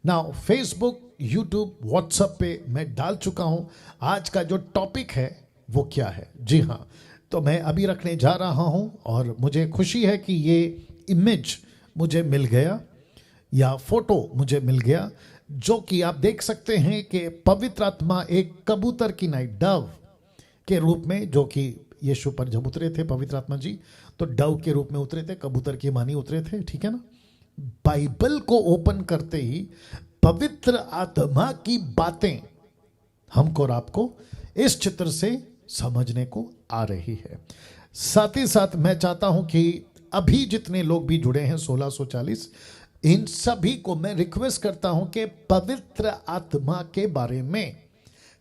Now Facebook, YouTube, WhatsApp पे मैं डाल चुका हूं आज का जो टॉपिक है वो क्या है। जी हाँ, तो मैं अभी रखने जा रहा हूं और मुझे खुशी है कि ये इमेज मुझे मिल गया या फोटो मुझे मिल गया, जो कि आप देख सकते हैं कि पवित्र आत्मा एक कबूतर की नाई, डव के रूप में, जो कि यीशु पर जब उतरे थे पवित्र आत्मा जी, तो डव के रूप में उतरे थे, कबूतर की मानी उतरे थे। ठीक है ना। बाइबल को ओपन करते ही पवित्र आत्मा की बातें हमको और आपको इस चित्र से समझने को आ रही है। साथ ही साथ मैं चाहता हूं कि अभी जितने लोग भी जुड़े हैं 1640, इन सभी को मैं रिक्वेस्ट करता हूं कि पवित्र आत्मा के बारे में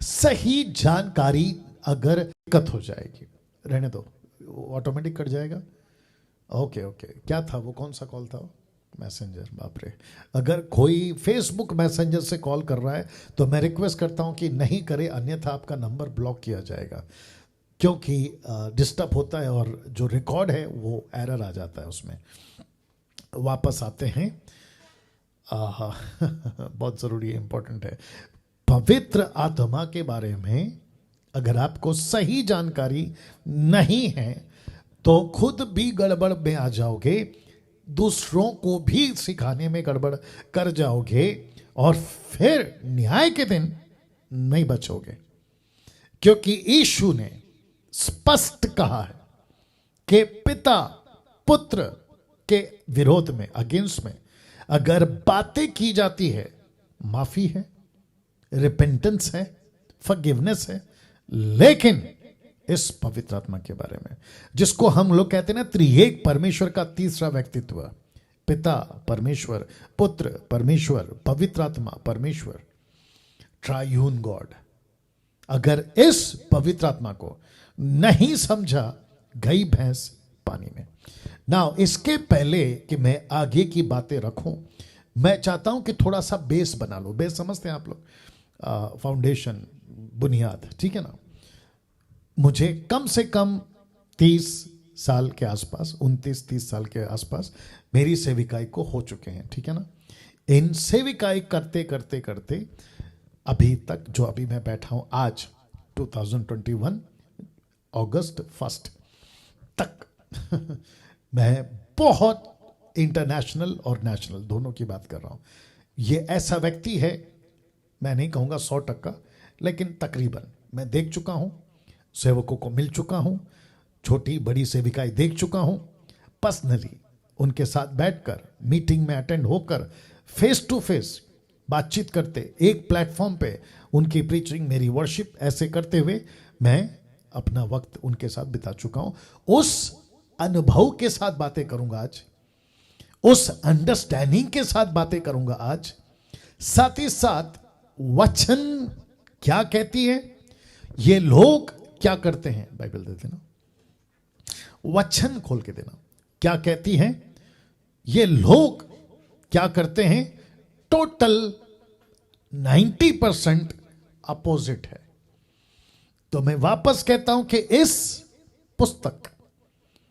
सही जानकारी अगर दिक्कत हो जाएगी, रहने दो, ऑटोमेटिक कट जाएगा। ओके ओके, क्या था वो, कौन सा कॉल था वो? मैसेंजर, बाप रे। अगर कोई फेसबुक मैसेंजर से कॉल कर रहा है तो मैं रिक्वेस्ट करता हूं कि नहीं करे, अन्यथा आपका नंबर ब्लॉक किया जाएगा, क्योंकि डिस्टर्ब होता है और जो रिकॉर्ड है वो एरर आ जाता है उसमें। वापस आते हैं। बहुत ज़रूरी है, इंपॉर्टेंट है। पवित्र आत्मा के बारे में अगर आपको सही जानकारी नहीं है तो खुद भी गड़बड़ में आ जाओगे, दूसरों को भी सिखाने में गड़बड़ कर जाओगे और फिर न्याय के दिन नहीं बचोगे, क्योंकि यीशु ने स्पष्ट कहा है कि पिता पुत्र के विरोध में, अगेंस्ट में अगर बातें की जाती है, माफी है, रिपेंटेंस है, फॉरगिवनेस है, लेकिन इस पवित्र आत्मा के बारे में, जिसको हम लोग कहते हैं ना त्रिएक परमेश्वर का तीसरा व्यक्तित्व, पिता परमेश्वर, पुत्र परमेश्वर, पवित्र आत्मा परमेश्वर, ट्रायून गॉड, अगर इस पवित्र आत्मा को नहीं समझा, गई भैंस पानी में। नाउ इसके पहले कि मैं आगे की बातें रखूं, मैं चाहता हूं कि थोड़ा सा बेस बना लो। बेस समझते हैं आप लोग, फाउंडेशन, बुनियाद, ठीक है ना। मुझे कम से कम 30 साल के आसपास, 29-30 साल के आसपास मेरी सेविकाई को हो चुके हैं, ठीक है ना। इन सेविकाई करते करते करते अभी तक, जो अभी मैं बैठा हूं आज 2021 अगस्त 1 तक मैं बहुत इंटरनेशनल और नेशनल दोनों की बात कर रहा हूं। ये ऐसा व्यक्ति है, मैं नहीं कहूंगा 100%, लेकिन तकरीबन मैं देख चुका हूं, सेवकों को मिल चुका हूं, छोटी बड़ी सेविकाएं देख चुका हूं, पर्सनली उनके साथ बैठकर, मीटिंग में अटेंड होकर, फेस टू फेस बातचीत करते, एक प्लेटफॉर्म पे उनकी प्रीचिंग, मेरी वर्शिप, ऐसे करते हुए मैं अपना वक्त उनके साथ बिता चुका हूं। उस अनुभव के साथ बातें करूंगा आज, उस अंडरस्टैंडिंग के साथ बातें करूंगा आज। साथ ही साथ वचन क्या कहती है, ये लोग क्या करते हैं, बाइबल दे देना, वचन खोल के देना, क्या कहती है, ये लोग क्या करते हैं, टोटल 90% अपोजिट है। तो मैं वापस कहता हूं कि इस पुस्तक,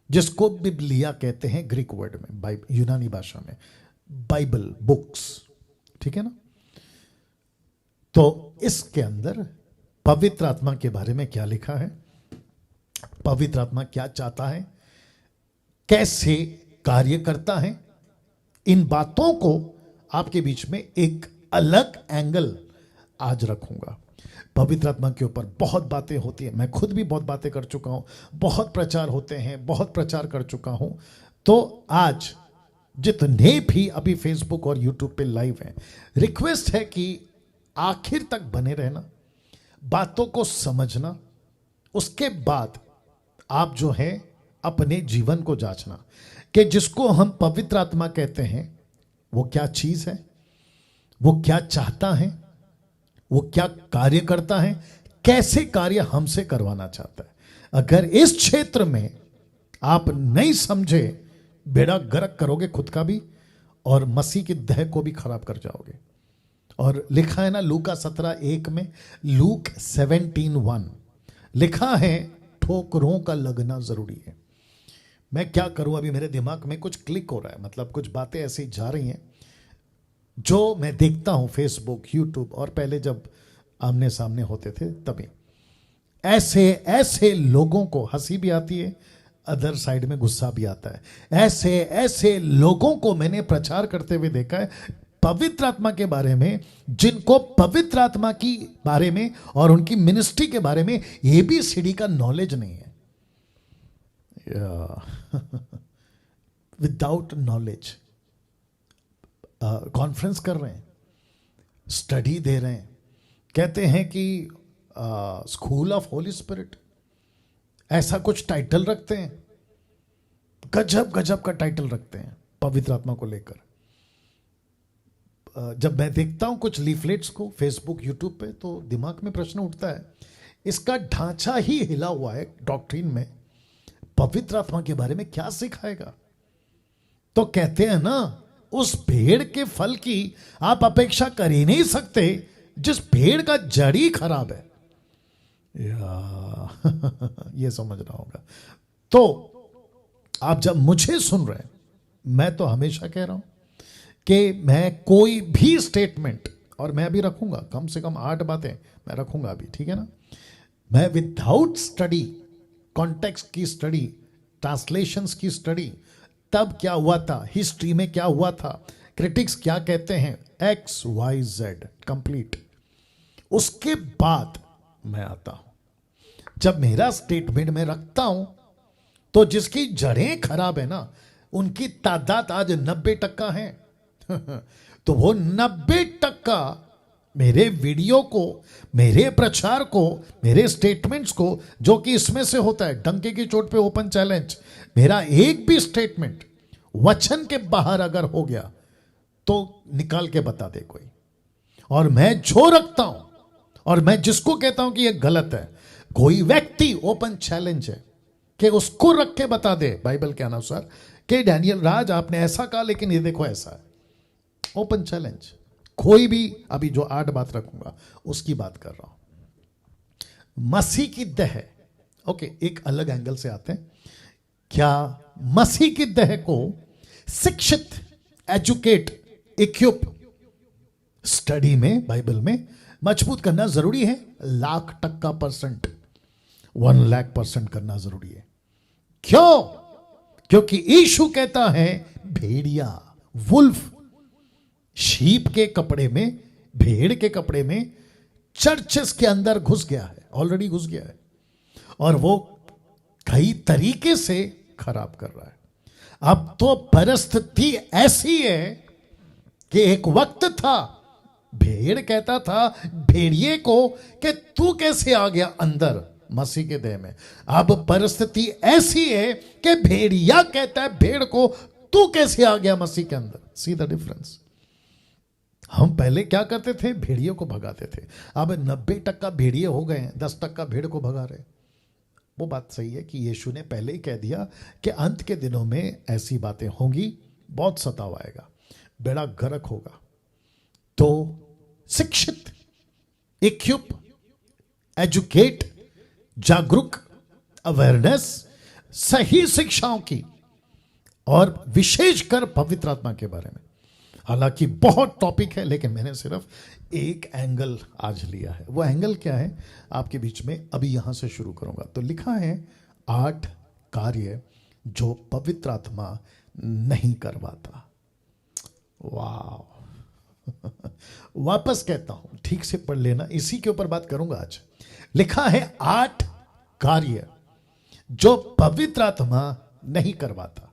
जिसको बिबलिया कहते हैं ग्रीक वर्ड में, यूनानी भाषा में बाइबल, बुक्स, ठीक है ना, तो इसके अंदर पवित्र आत्मा के बारे में क्या लिखा है, पवित्र आत्मा क्या चाहता है, कैसे कार्य करता है, इन बातों को आपके बीच में एक अलग एंगल आज रखूंगा। पवित्र आत्मा के ऊपर बहुत बातें होती हैं, मैं खुद भी बहुत बातें कर चुका हूं, बहुत प्रचार होते हैं, बहुत प्रचार कर चुका हूं। तो आज जितने भी अभी फेसबुक और यूट्यूब पे लाइव हैं, रिक्वेस्ट है कि आखिर तक बने रहना, बातों को समझना, उसके बाद आप जो है अपने जीवन को जांचना कि जिसको हम पवित्र आत्मा कहते हैं वो क्या चीज है, वो क्या चाहता है, वो क्या कार्य करता है, कैसे कार्य हमसे करवाना चाहता है। अगर इस क्षेत्र में आप नहीं समझे, बेड़ा गर्क करोगे खुद का भी और मसीह की देह को भी खराब कर जाओगे। और लिखा है ना लूका 17:1 में, लूक 17:1 लिखा है, ठोकरों का लगना जरूरी है। मैं क्या करूं, अभी मेरे दिमाग में कुछ क्लिक हो रहा है, मतलब कुछ बातें ऐसी जा रही हैं जो मैं देखता हूं फेसबुक, यूट्यूब, और पहले जब आमने सामने होते थे तभी, ऐसे ऐसे लोगों को हंसी भी आती है, अदर साइड में गुस्सा भी आता है। ऐसे ऐसे लोगों को मैंने प्रचार करते हुए देखा है पवित्र आत्मा के बारे में, जिनको पवित्र आत्मा की बारे में और उनकी मिनिस्ट्री के बारे में ABCD का नॉलेज नहीं है। विदाउट नॉलेज कॉन्फ्रेंस कर रहे हैं, स्टडी दे रहे हैं, कहते हैं कि स्कूल ऑफ होली स्पिरिट, ऐसा कुछ टाइटल रखते हैं, गजब गजब का टाइटल रखते हैं पवित्र आत्मा को लेकर। जब मैं देखता हूं कुछ लीफलेट्स को फेसबुक, यूट्यूब पे, तो दिमाग में प्रश्न उठता है, इसका ढांचा ही हिला हुआ है डॉक्ट्रिन में, पवित्र आत्मा के बारे में क्या सिखाएगा? तो कहते हैं ना, उस भेड़ के फल की आप अपेक्षा कर ही नहीं सकते जिस भेड़ का जड़ ही खराब है। ये समझना होगा। तो आप जब मुझे सुन रहे हैं, मैं तो हमेशा कह रहा हूं कि मैं कोई भी स्टेटमेंट, और मैं अभी रखूंगा कम से कम 8 बातें मैं रखूंगा अभी, ठीक है ना, मैं विदाउट स्टडी, कॉन्टेक्स्ट की स्टडी, ट्रांसलेशंस की स्टडी, तब क्या हुआ था, हिस्ट्री में क्या हुआ था, क्रिटिक्स क्या कहते हैं, XYZ कंप्लीट, उसके बाद मैं आता हूं। जब मेरा स्टेटमेंट में रखता हूं, तो जिसकी जड़ें खराब है ना, उनकी तादाद आज 90% है। तो वो 90% मेरे वीडियो को, मेरे प्रचार को, मेरे स्टेटमेंट्स को, जो कि इसमें से होता है, डंके की चोट पे ओपन चैलेंज, मेरा एक भी स्टेटमेंट वचन के बाहर अगर हो गया तो निकाल के बता दे कोई। और मैं जो रखता हूं और मैं जिसको कहता हूं कि यह गलत है, कोई व्यक्ति ओपन चैलेंज है कि उसको रख के बता दे बाइबल के अनुसार कि डैनियल राज आपने ऐसा कहा लेकिन ये देखो ऐसा है। Open challenge. कोई भी, अभी जो 8 बात रखूंगा उसकी बात कर रहा हूं। मसीह की देह, ओके, एक अलग एंगल से आते हैं। क्या मसीह की देह को शिक्षित, एजुकेट, इक्विप, स्टडी में, बाइबल में मजबूत करना जरूरी है? 1,00,000% 1,00,000% करना जरूरी है। क्यों? क्योंकि यीशु कहता है भेड़िया, वुल्फ, शीप के कपड़े में, भेड़ के कपड़े में चर्चेस के अंदर घुस गया है, ऑलरेडी घुस गया है, और वो कई तरीके से खराब कर रहा है। अब तो परिस्थिति ऐसी है कि एक वक्त था भेड़ कहता था भेड़िए को कि तू कैसे आ गया अंदर मसीह के देह में। अब परिस्थिति ऐसी है कि भेड़िया कहता है भेड़ को तू कैसे आ गया मसीह के अंदर। See the difference. हम पहले क्या करते थे? भेड़ियों को भगाते थे। अब 90% भेड़िए हो गए हैं, 10% भेड़ को भगा रहे। वो बात सही है कि यीशु ने पहले ही कह दिया कि अंत के दिनों में ऐसी बातें होंगी, बहुत सताव आएगा, बेड़ा गर्क होगा। तो शिक्षित, इक्विप, एजुकेट, जागरूक, अवेयरनेस, सही शिक्षाओं की, और विशेषकर पवित्र आत्मा के बारे में। हालांकि बहुत टॉपिक है, लेकिन मैंने सिर्फ एक एंगल आज लिया है। वो एंगल क्या है आपके बीच में अभी यहां से शुरू करूंगा। तो लिखा है 8 कार्य जो पवित्र आत्मा नहीं करवाता। वाह। वापस कहता हूं, ठीक से पढ़ लेना, इसी के ऊपर बात करूंगा आज। लिखा है 8 कार्य जो पवित्र आत्मा नहीं करवाता।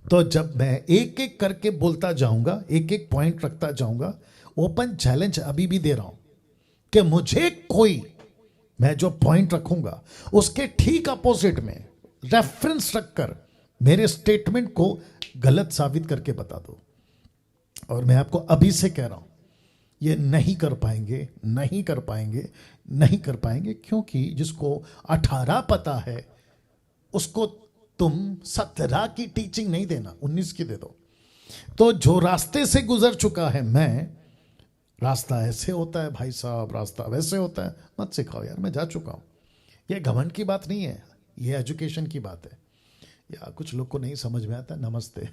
तो जब मैं एक एक करके बोलता जाऊंगा, एक एक पॉइंट रखता जाऊंगा, ओपन चैलेंज अभी भी दे रहा हूं कि मुझे कोई, मैं जो पॉइंट रखूंगा उसके ठीक अपोजिट में रेफरेंस रखकर मेरे स्टेटमेंट को गलत साबित करके बता दो। और मैं आपको अभी से कह रहा हूं, ये नहीं कर पाएंगे, नहीं कर पाएंगे, नहीं कर पाएंगे, क्योंकि जिसको 18 पता है उसको तुम 17 की टीचिंग नहीं देना, 19 की दे दो। तो जो रास्ते से गुजर चुका है मैं, रास्ता ऐसे होता है भाई साहब, रास्ता वैसे होता है, मत सिखाओ यार, मैं जा चुका हूं। ये घमंड की बात नहीं है, ये एजुकेशन की बात है। या कुछ लोग को नहीं समझ में आता, नमस्ते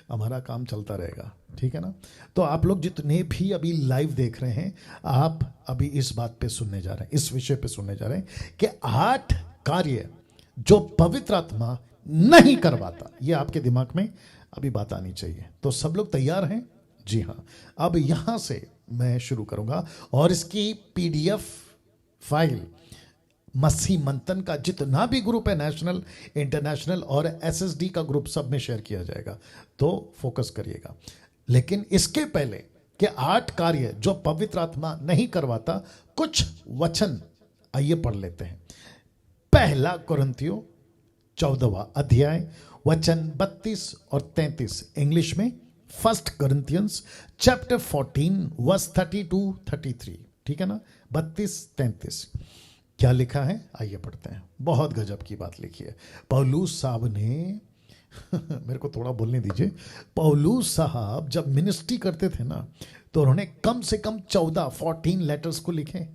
हमारा काम चलता रहेगा, ठीक है ना। तो आप लोग जितने भी अभी लाइव देख रहे हैं, आप अभी इस बात पे सुनने जा रहे हैं, इस विषय पे सुनने जा रहे हैं कि 8 कार्य जो पवित्र आत्मा नहीं करवाता। ये आपके दिमाग में अभी बात आनी चाहिए। तो सब लोग तैयार हैं? जी हाँ। अब यहां से मैं शुरू करूंगा और इसकी पीडीएफ फाइल मसीह मंथन का जितना भी ग्रुप है, नेशनल, इंटरनेशनल और एसएसडी का ग्रुप, सब में शेयर किया जाएगा, तो फोकस करिएगा। लेकिन इसके पहले कि 8 कार्य जो पवित्र आत्मा नहीं करवाता, कुछ वचन आइए पढ़ लेते हैं। पहला कुरिन्थियों 14वां अध्याय वचन 32 और 33, इंग्लिश में 1 Corinthians chapter 14 verse 32-33, ठीक है ना, 32-33 क्या लिखा है, आइए पढ़ते हैं। बहुत गजब की बात लिखी है पौलुस साहब ने मेरे को थोड़ा बोलने दीजिए। पौलुस साहब जब मिनिस्ट्री करते थे ना, तो उन्होंने कम से कम 14 लेटर्स को लिखे।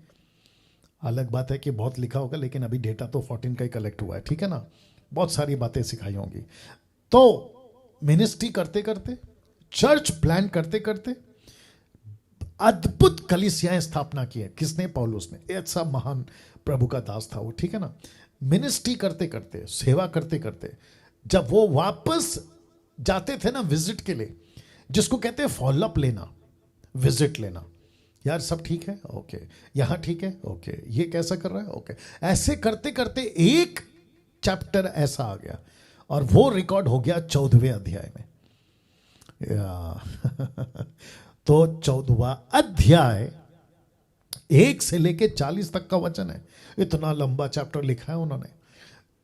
अलग बात है कि बहुत लिखा होगा, लेकिन अभी डेटा तो 14 का ही कलेक्ट हुआ है, ठीक है ना। बहुत सारी बातें सिखाई होंगी। तो मिनिस्ट्री करते करते, चर्च प्लान करते करते अद्भुत कलीसियाएं स्थापना की है। किसने? पौलुस ने। ऐसा महान प्रभु का दास था वो, ठीक है ना। मिनिस्ट्री करते करते, सेवा करते करते, जब वो वापस जाते थे ना विजिट के लिए, जिसको कहते हैं फॉलोअप लेना, विजिट लेना, यार सब ठीक है, ओके, यहां ठीक है, ओके, ये कैसा कर रहा है, ओके, ऐसे करते करते एक चैप्टर ऐसा आ गया और वो रिकॉर्ड हो गया 14वें अध्याय में। तो 14वां अध्याय 1 से लेके 40 तक का वचन है। इतना लंबा चैप्टर लिखा है उन्होंने।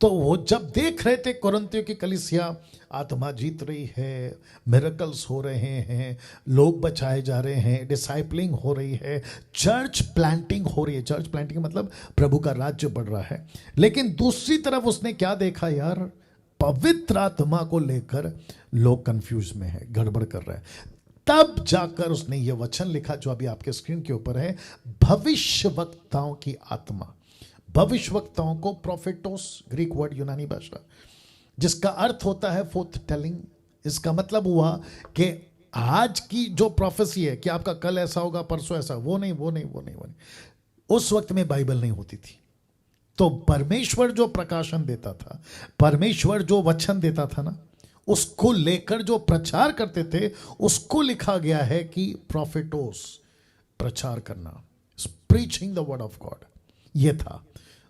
तो वो जब देख रहे थे कुरिन्थियों की कलीसिया आत्मा जीत रही है, मिरेकल्स हो रहे हैं, लोग बचाए जा रहे हैं, डिसाइपलिंग हो रही है, चर्च प्लांटिंग हो रही है। चर्च प्लांटिंग मतलब प्रभु का राज्य बढ़ रहा है। लेकिन दूसरी तरफ उसने क्या देखा यार, पवित्र आत्मा को लेकर लोग कंफ्यूज में है, गड़बड़ कर रहे हैं। तब जाकर उसने ये वचन लिखा जो अभी आपके स्क्रीन के ऊपर है, भविष्यवक्ताओं की आत्मा। भविष्यवक्ताओं को प्रोफेटोस, ग्रीक वर्ड, यूनानी भाषा, जिसका अर्थ होता है फोर्थ टेलिंग। इसका मतलब हुआ कि आज की जो प्रोफेसी है कि आपका कल ऐसा होगा, परसों ऐसा, वो नहीं, वो नहीं, वो नहीं, वो नहीं। उस वक्त में बाइबल नहीं होती थी। तो परमेश्वर जो प्रकाशन देता था, परमेश्वर जो वचन देता था ना, उसको लेकर जो प्रचार करते थे, उसको लिखा गया है कि प्रोफेटोस, प्रचार करना, preaching the word of God, ये था।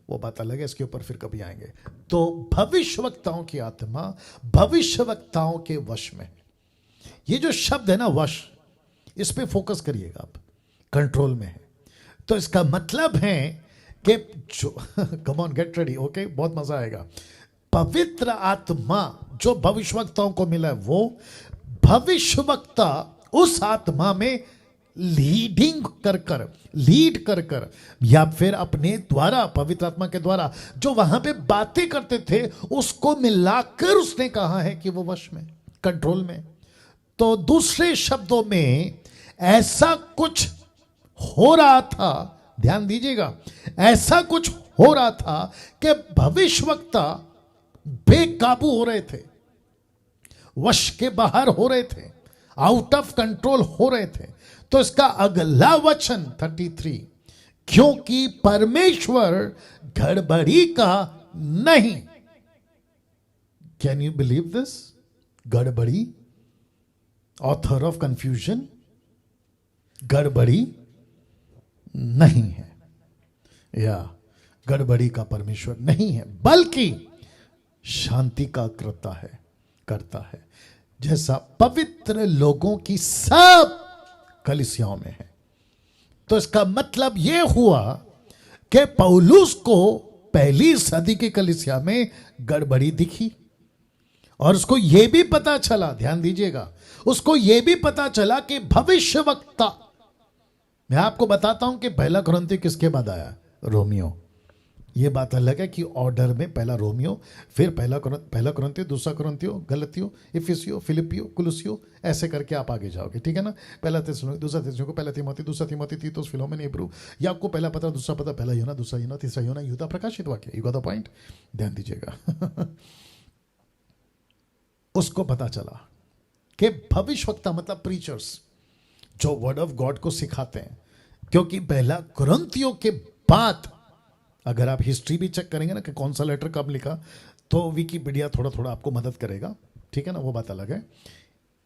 वो बात अलग है, इसके ऊपर फिर कभी आएंगे। तो भविष्यवक्ताओं की आत्मा भविष्यवक्ताओं के वश में। ये जो शब्द है ना, वश, इस पे फोकस करिएगा आप, कंट्रोल में है। तो इसका मतलब है कि जो come on, get ready, okay, बहुत मजा आएगा। पवित्र आत्मा जो भविष्यवक्ताओं को मिला है, वो भविष्यवक्ता उस आत्मा में लीडिंग लीड कर या फिर अपने द्वारा, पवित्र आत्मा के द्वारा जो वहां पे बातें करते थे, उसको मिलाकर उसने कहा है कि वो वश में, कंट्रोल में। तो दूसरे शब्दों में ऐसा कुछ हो रहा था, ध्यान दीजिएगा, ऐसा कुछ हो रहा था कि भविष्यवक्ता बेकाबू हो रहे थे, वश के बाहर हो रहे थे, आउट ऑफ कंट्रोल हो रहे थे। तो इसका अगला वचन 33, क्योंकि परमेश्वर गड़बड़ी का नहीं। Can you believe this? गड़बड़ी, ऑथर ऑफ कंफ्यूजन, गड़बड़ी नहीं है, या गड़बड़ी का परमेश्वर नहीं है, बल्कि शांति का करता है, जैसा पवित्र लोगों की सब कलीसियाओं में है। तो इसका मतलब यह हुआ कि पौलुस को पहली सदी की कलीसिया में गड़बड़ी दिखी और उसको यह भी पता चला, ध्यान दीजिएगा, उसको यह भी पता चला कि भविष्यवक्ता, मैं आपको बताता हूं कि पहला कुरिन्थियों किसके बाद आया, रोमियो। ये बात अलग है कि ऑर्डर में पहला रोमियो, फिर पहला कुरिन्थियों, दूसरा कुरिन्थियों, गलतियों, इफिसियों, फिलिपियों, कुलुसियों, ऐसे करके आप आगे जाओगे, ठीक है ना। पहला थिस्सलुनीके, दूसरा थिस्सलुनीके, पहला तीमुथी, दूसरा तीमुथी, तीतुस, फिलोमेन, हिब्रू, या आपको पहला पत्र, दूसरा पत्र, पहला यूहन्ना, दूसरा यूहन्ना, तीसरा यूहन्ना, यूदा, प्रकाशित वाक्य। यू गॉट द पॉइंट, ध्यान दीजिएगा। उसको पता चला कि भविष्यवक्ता मतलब प्रीचर्स जो वर्ड ऑफ गॉड को सिखाते हैं, क्योंकि पहला कुरिन्थियों के बाद अगर आप हिस्ट्री भी चेक करेंगे ना कि कौन सा लेटर कब लिखा, तो विकिपीडिया थोड़ा थोड़ा आपको मदद करेगा, ठीक है ना, वो बात अलग है।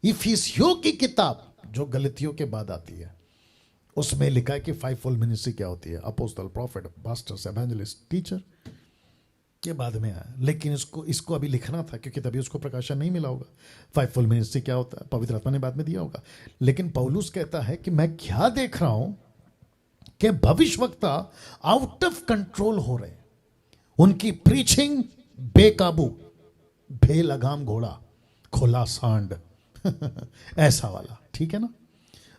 इफिसियों की किताब जो गलतियों के बाद आती है, उसमें लिखा है कि फाइवफोल्ड मिनिस्ट्री क्या होती है, apostle, profit, pastors, evangelist, teacher, के बाद में आया। लेकिन इसको अभी लिखना था क्योंकि तभी उसको प्रकाशन नहीं मिला होगा। फाइवफोल्ड मिनिस्ट्री क्या होता है पवित्र आत्मा ने बाद में दिया होगा। लेकिन पौलुस कहता है कि मैं क्या देख रहा हूं कि भविष्यवक्ता आउट ऑफ कंट्रोल हो रहे हैं, उनकी प्रीचिंग बेकाबू, बेलगाम घोड़ा, खुला सांड ऐसा वाला, ठीक है ना।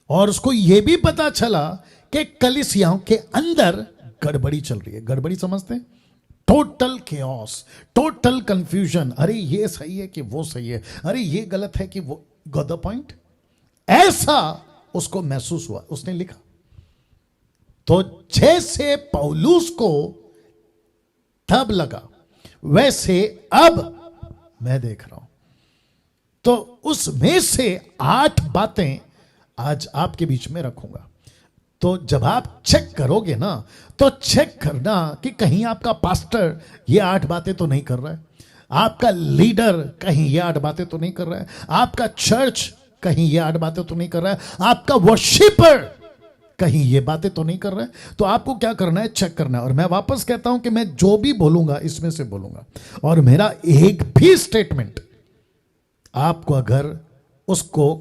और उसको यह भी पता चला कि कलीसियाओं के अंदर गड़बड़ी चल रही है। गड़बड़ी समझते हैं, टोटल केओस, टोटल कंफ्यूजन। अरे ये सही है कि वो सही है, अरे ये गलत है कि वो, गॉट द पॉइंट। ऐसा उसको महसूस हुआ, उसने लिखा। तो जैसे पौलुस को तब लगा, वैसे अब मैं देख रहा हूं। तो उसमें से 8 बातें आज आपके बीच में रखूंगा। तो जब आप चेक करोगे ना, तो चेक करना कि कहीं आपका पास्टर ये 8 बातें तो नहीं कर रहा है, आपका लीडर कहीं ये 8 बातें तो नहीं कर रहा है, आपका चर्च कहीं ये 8 बातें तो नहीं कर रहा है, आपका वर्शिपर कहीं ये बातें तो नहीं कर रहा है। तो आपको क्या करना है, चेक करना है। और मैं वापस कहता हूं कि मैं जो भी बोलूंगा इसमें से बोलूंगा, और मेरा एक भी स्टेटमेंट आपको अगर उसको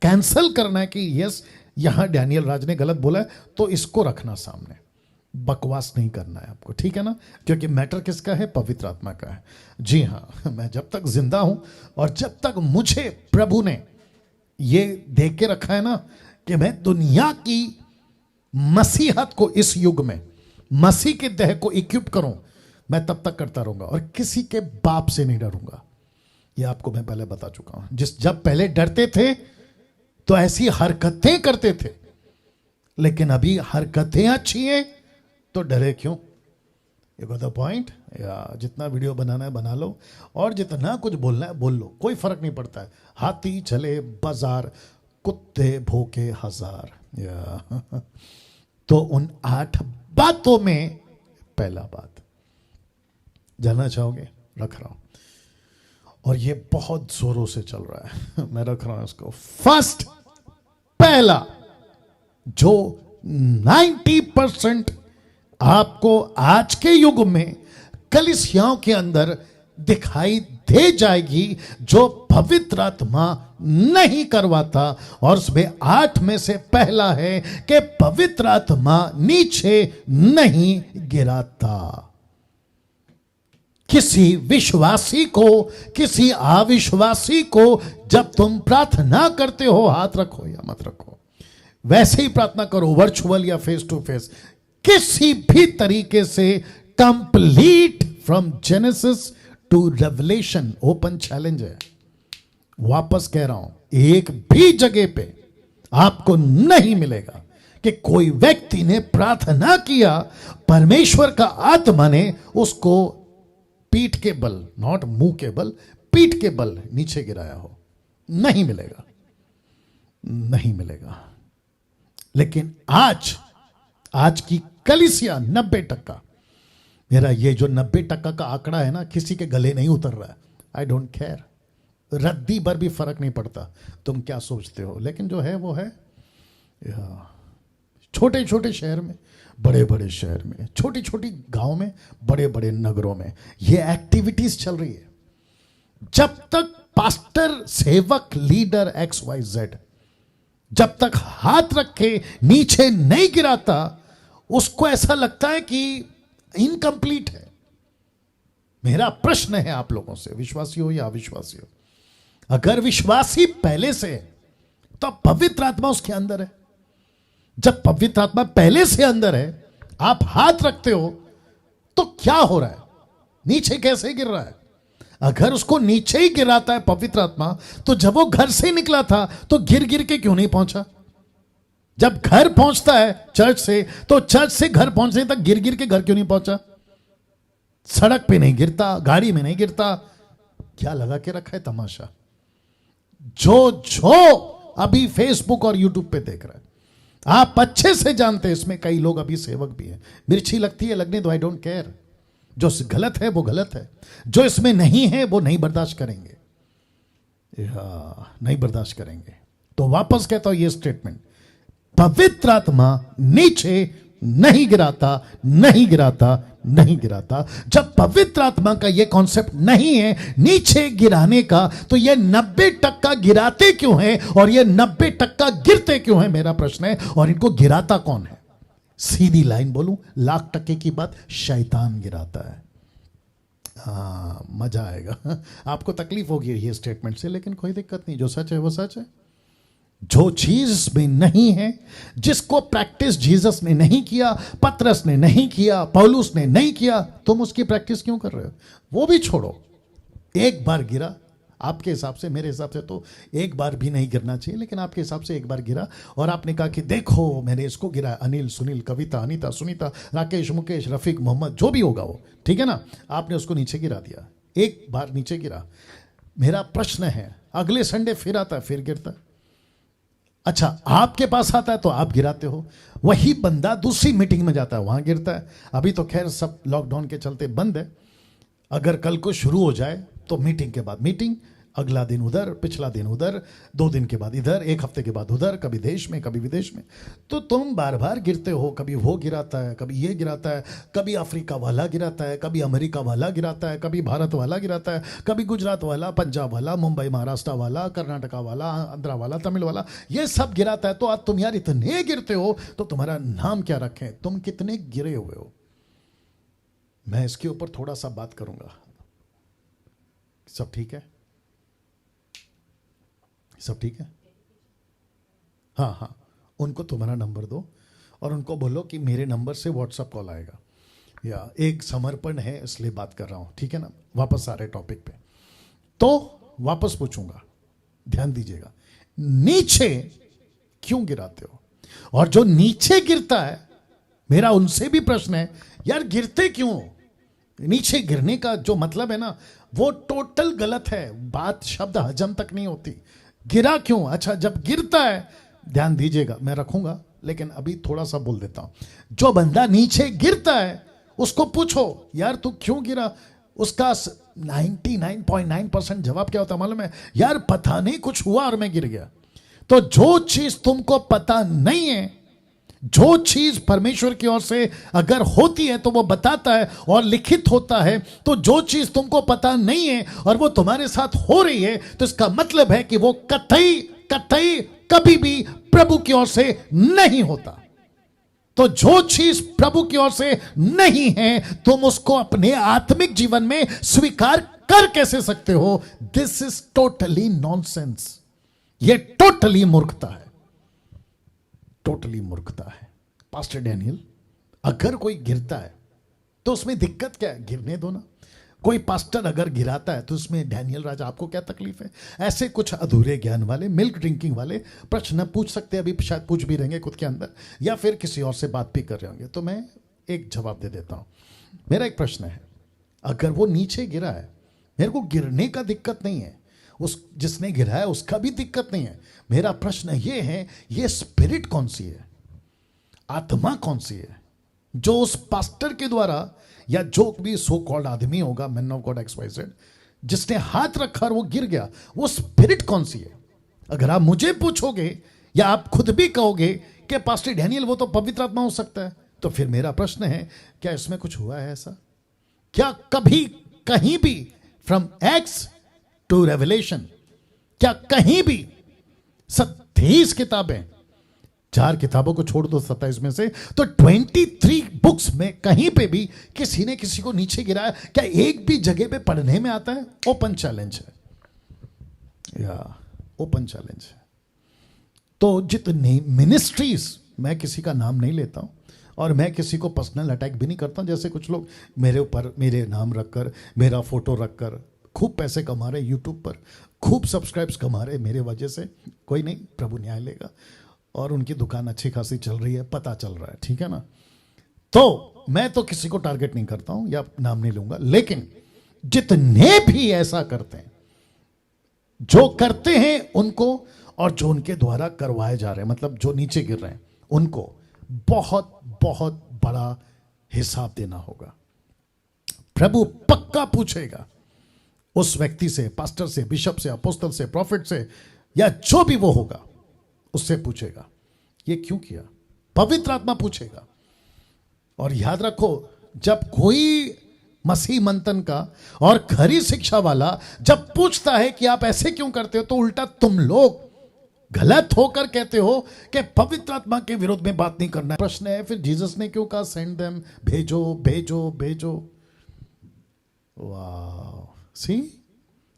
कैंसल करना है कि यस यहां डैनियल राज ने गलत बोला है, तो इसको रखना सामने, बकवास नहीं करना है आपको, ठीक है ना। क्योंकि मैटर किसका है, पवित्र आत्मा का है। जी हां, मैं जब तक जिंदा हूं और जब तक मुझे प्रभु ने ये देख के रखा है ना कि मैं दुनिया की मसीहत को इस युग में मसीह के देह को इक्विप करूं, मैं तब तक करता रहूंगा और किसी के बाप से नहीं डरूंगा। ये आपको मैं पहले बता चुका हूं। जब पहले डरते थे तो ऐसी हरकतें करते थे, लेकिन अभी हरकतें अच्छी हैं तो डरे क्यों। You got the point. या जितना वीडियो बनाना है बना लो, और जितना कुछ बोलना है बोल लो, कोई फर्क नहीं पड़ता है। हाथी चले बाजार, कुत्ते भूखे हजार। या तो उन 8 बातों में पहला बात जानना चाहोगे, रख रहा हूं, और ये बहुत जोरों से चल रहा है मैं रख रहा हूं इसको। फर्स्ट, पहला जो 90% आपको आज के युग में कलीसियाओं के अंदर दिखाई दे जाएगी, जो पवित्र आत्मा नहीं करवाता। और उसमें 8 में से पहला है कि पवित्र आत्मा नीचे नहीं गिराता। किसी विश्वासी को, किसी अविश्वासी को जब तुम प्रार्थना करते हो, हाथ रखो या मत रखो, वैसे ही प्रार्थना करो, वर्चुअल या फेस टू फेस, किसी भी तरीके से complete from Genesis to Revelation, open challenge है। वापस कह रहा हूं, एक भी जगह पे आपको नहीं मिलेगा कि कोई व्यक्ति ने प्रार्थना किया, परमेश्वर का आत्मा ने उसको पीठ के बल, नॉट मुंह के बल, पीठ के बल नीचे गिराया हो। नहीं मिलेगा, नहीं मिलेगा। लेकिन आज की कलीसिया 90%, मेरा ये जो 90% का आंकड़ा है ना, किसी के गले नहीं उतर रहा है। आई डोंट केयर, रद्दी पर भी फर्क नहीं पड़ता तुम क्या सोचते हो। लेकिन जो है वो है, छोटे छोटे शहर में, बड़े बड़े शहर में, छोटी छोटी गांव में, बड़े बड़े नगरों में ये एक्टिविटीज चल रही है। जब तक पास्टर, सेवक, लीडर XYZ जब तक हाथ रखे नीचे नहीं गिराता, उसको ऐसा लगता है कि इनकम्प्लीट है। मेरा प्रश्न है आप लोगों से, विश्वासी हो या अविश्वासी हो, अगर विश्वासी पहले से है तो पवित्र आत्मा उसके अंदर है। जब पवित्र आत्मा पहले से अंदर है, आप हाथ रखते हो तो क्या हो रहा है, नीचे कैसे गिर रहा है। अगर उसको नीचे ही गिराता है पवित्र आत्मा, तो जब वो घर से निकला था तो गिर गिर के क्यों नहीं पहुंचा। जब घर पहुंचता है चर्च से, तो चर्च से घर पहुंचने तक गिर गिर के घर क्यों नहीं पहुंचा। सड़क पे नहीं गिरता, गाड़ी में नहीं गिरता, क्या लगा के रखा है तमाशा? जो जो अभी फेसबुक और यूट्यूब पे देख रहा है, आप अच्छे से जानते हैं इसमें कई लोग अभी सेवक भी हैं। मिर्ची लगती है, लगने दो, आई डोंट केयर। जो गलत है वो गलत है, जो इसमें नहीं है वो नहीं बर्दाश्त करेंगे, नहीं बर्दाश्त करेंगे। तो वापस कहता हूं ये स्टेटमेंट, पवित्र आत्मा नीचे नहीं गिराता, नहीं गिराता, नहीं गिराता। जब पवित्र आत्मा का यह कॉन्सेप्ट नहीं है नीचे गिराने का, तो यह 90% गिराते क्यों हैं और यह 90% गिरते क्यों हैं, मेरा प्रश्न है। और इनको गिराता कौन है? सीधी लाइन बोलूं, 1,00,000% की बात, शैतान गिराता है। हाँ, मजा आएगा। आपको तकलीफ होगी ये स्टेटमेंट से, लेकिन कोई दिक्कत नहीं, जो सच है वो सच है। जो चीज में नहीं है, जिसको प्रैक्टिस जीसस ने नहीं किया, पतरस ने नहीं किया, पौलुस ने नहीं किया, तुम उसकी प्रैक्टिस क्यों कर रहे हो? वो भी छोड़ो। एक बार गिरा, आपके हिसाब से, मेरे हिसाब से तो एक बार भी नहीं गिरना चाहिए, लेकिन आपके हिसाब से एक बार गिरा और आपने कहा कि देखो मैंने इसको गिरा, अनिल, सुनील, कविता, अनीता, सुनीता, राकेश, मुकेश, रफीक, मोहम्मद, जो भी होगा वो, ठीक है ना, आपने उसको नीचे गिरा दिया। एक बार नीचे गिरा। मेरा प्रश्न है, अगले संडे फिर आता है, फिर गिरता है। अच्छा, आपके पास आता है तो आप गिराते हो, वही बंदा दूसरी मीटिंग में जाता है, वहां गिरता है। अभी तो खैर सब लॉकडाउन के चलते बंद है। अगर कल को शुरू हो जाए तो मीटिंग के बाद मीटिंग, अगला दिन उधर, पिछला दिन उधर, 2 दिन के बाद इधर, 1 हफ्ते के बाद उधर, कभी देश में कभी विदेश में। तो तुम बार बार गिरते हो। कभी वो गिराता है, कभी ये गिराता है, कभी अफ्रीका वाला गिराता है, कभी अमेरिका वाला गिराता है, कभी भारत वाला गिराता है, कभी गुजरात वाला, पंजाब वाला, मुंबई महाराष्ट्र वाला, कर्नाटका वाला, आंध्रा वाला, तमिल वाला, ये सब गिराता है। तो आज तुम यार इतने गिरते हो तो तुम्हारा नाम क्या रखें? तुम कितने गिरे हुए हो? मैं इसके ऊपर थोड़ा सा बात करूंगा। सब ठीक है? सब ठीक है? हाँ हाँ, उनको तुम्हारा नंबर दो और उनको बोलो कि मेरे नंबर से व्हाट्सएप कॉल आएगा, या एक समर्पण है इसलिए बात कर रहा हूं, ठीक है ना। वापस आ रहे टॉपिक पे, तो वापस पूछूंगा, ध्यान दीजिएगा, नीचे क्यों गिराते हो? और जो नीचे गिरता है, मेरा उनसे भी प्रश्न है, यार गिरते क्यों? नीचे गिरने का जो मतलब है ना, वो टोटल गलत है। बात, शब्द हजम तक नहीं होती। गिरा क्यों? अच्छा, जब गिरता है, ध्यान दीजिएगा, मैं रखूंगा लेकिन अभी थोड़ा सा बोल देता हूं। जो बंदा नीचे गिरता है उसको पूछो, यार तू क्यों गिरा? उसका 99.9% जवाब क्या होता है मालूम है? यार पता नहीं, कुछ हुआ और मैं गिर गया। तो जो चीज तुमको पता नहीं है, जो चीज परमेश्वर की ओर से अगर होती है तो वो बताता है और लिखित होता है। तो जो चीज तुमको पता नहीं है और वो तुम्हारे साथ हो रही है, तो इसका मतलब है कि वो कतई कतई कभी भी प्रभु की ओर से नहीं होता। तो जो चीज प्रभु की ओर से नहीं है, तुम उसको अपने आत्मिक जीवन में स्वीकार कर कैसे सकते हो? This is totally nonsense. ये टोटली मूर्खता है, टोटली मूर्खता है। पास्टर डैनियल, अगर कोई गिरता है तो उसमें दिक्कत क्या है? गिरने दो ना। कोई पास्टर अगर गिराता है तो उसमें डैनियल राजा आपको क्या तकलीफ है? ऐसे कुछ अधूरे ज्ञान वाले, मिल्क ड्रिंकिंग वाले प्रश्न पूछ सकते हैं, अभी शायद पूछ भी रहेंगे खुद के अंदर, या फिर किसी और से बात भी कर रहे होंगे। तो मैं एक जवाब दे देता हूं। मेरा एक प्रश्न है, अगर वो नीचे गिरा है, मेरे को गिरने का दिक्कत नहीं है, उस जिसने गिरा है उसका भी दिक्कत नहीं है। मेरा प्रश्न ये है, ये स्पिरिट कौन सी है? आत्मा कौन सी है जो उस पास्टर के द्वारा, या जो भी सो कॉल्ड आदमी होगा, मैन ऑफ गॉड XYZ, जिसने हाथ रखा और वो गिर गया, वो स्पिरिट कौन सी है? अगर आप मुझे पूछोगे या आप खुद भी कहोगे कि पास्टर डैनियल वो तो पवित्र आत्मा हो सकता है, तो फिर मेरा प्रश्न है, क्या इसमें कुछ हुआ है ऐसा? क्या कभी कहीं भी फ्रॉम एक्स टू रेवलेशन, क्या कहीं भी 27 किताबें, 4 किताबों को छोड़ दो 27 में से, तो 23 बुक्स में कहीं पे भी किसी ने किसी को नीचे गिराया? क्या एक भी जगह पे पढ़ने में आता है? ओपन चैलेंज है, या ओपन चैलेंज है। तो जितनी मिनिस्ट्रीज, मैं किसी का नाम नहीं लेता हूं और मैं किसी को पर्सनल अटैक भी नहीं करता, जैसे कुछ लोग मेरे ऊपर मेरे नाम रखकर, मेरा फोटो रखकर खूब पैसे कमा रहे, यूट्यूब पर खूब सब्सक्राइब्स कमा रहे मेरे वजह से। कोई नहीं, प्रभु न्याय लेगा, और उनकी दुकान अच्छी खासी चल रही है, पता चल रहा है, ठीक है ना। तो मैं तो किसी को टारगेट नहीं करता हूं या नाम नहीं लूंगा, लेकिन जितने भी ऐसा करते हैं, जो करते हैं उनको और जो उनके द्वारा करवाए जा रहे हैं, मतलब जो नीचे गिर रहे हैं, उनको बहुत बहुत बड़ा हिसाब देना होगा। प्रभु पक्का पूछेगा उस व्यक्ति से, पास्टर से, बिशप से, अपोस्टल से, प्रॉफिट से, या जो भी वो होगा उससे पूछेगा ये क्यों किया। पवित्र आत्मा पूछेगा। और याद रखो, जब कोई मसीह मंथन का और खरी शिक्षा वाला जब पूछता है कि आप ऐसे क्यों करते हो, तो उल्टा तुम लोग गलत होकर कहते हो कि पवित्र आत्मा के विरोध में बात नहीं करना है। प्रश्न है फिर जीसस ने क्यों कहा सेंड देम, भेजो भेजो भेजो। वाह, सी,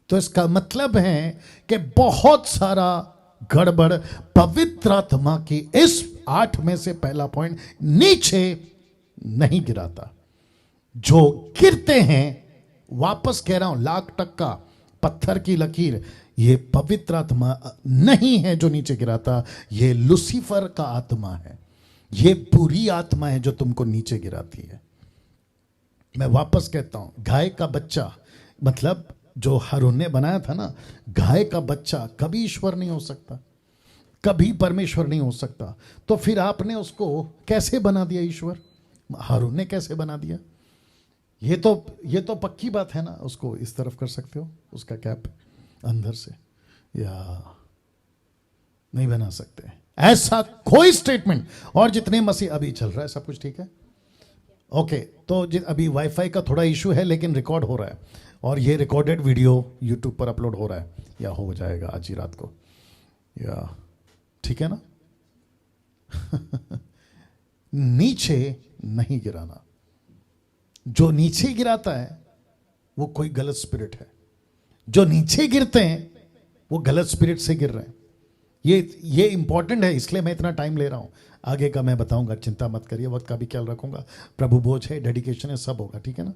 तो इसका मतलब है कि बहुत सारा गड़बड़ पवित्र आत्मा की इस 8 में से पहला पॉइंट नीचे नहीं गिराता। जो गिरते हैं, वापस कह रहा हूं, %1,00,000 पत्थर की लकीर, ये पवित्र आत्मा नहीं है जो नीचे गिराता, ये लूसीफर का आत्मा है। ये बुरी आत्मा है जो तुमको नीचे गिराती है। मैं वापस कहता हूं, गाय का बच्चा, मतलब जो हारून ने बनाया था ना, गाय का बच्चा कभी ईश्वर नहीं हो सकता, कभी परमेश्वर नहीं हो सकता। तो फिर आपने उसको कैसे बना दिया ईश्वर? हारून ने कैसे बना दिया? ये तो पक्की बात है ना। उसको इस तरफ कर सकते हो, उसका कैप अंदर से, या नहीं बना सकते ऐसा कोई स्टेटमेंट। और जितने मसीह अभी चल रहा है सब कुछ ठीक है, ओके। तो अभी वाईफाई का थोड़ा इशू है, लेकिन रिकॉर्ड हो रहा है और ये रिकॉर्डेड वीडियो यूट्यूब पर अपलोड हो रहा है, या हो जाएगा आज ही रात को, या ठीक है ना। नीचे नहीं गिराना। जो नीचे गिराता है वो कोई गलत स्पिरिट है। जो नीचे गिरते हैं वो गलत स्पिरिट से गिर रहे हैं। ये इंपॉर्टेंट है, इसलिए मैं इतना टाइम ले रहा हूं। आगे का मैं बताऊंगा, चिंता मत करिए, वक्त का भी ख्याल रखूंगा। प्रभु बोझ है, डेडिकेशन है, सब होगा, ठीक है ना।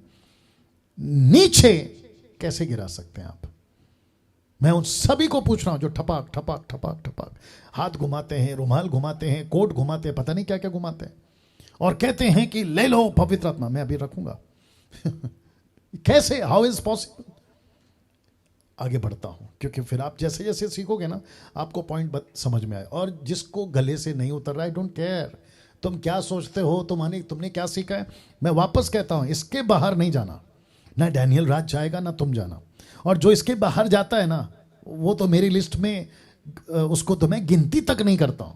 नीचे कैसे गिरा सकते हैं आप? मैं उन सभी को पूछ रहा हूं जो ठपाक ठपाक ठपाक ठपाक हाथ घुमाते हैं, रुमाल घुमाते हैं, कोट घुमाते हैं, पता नहीं क्या क्या घुमाते हैं, और कहते हैं कि ले लो पवित्र आत्मा। मैं अभी रखूंगा। कैसे? How is possible? आगे बढ़ता हूं, क्योंकि फिर आप जैसे जैसे सीखोगे ना, आपको पॉइंट समझ में आए। और जिसको गले से नहीं उतर रहा है, आई डोंट केयर तुम क्या सोचते हो, तुमने क्या सीखा है। मैं वापस कहता हूं, इसके बाहर नहीं जाना। ना डैनियल राज जाएगा, ना तुम जाना। और जो इसके बाहर जाता है ना, वो तो मेरी लिस्ट में, उसको तो मैं गिनती तक नहीं करता हूं।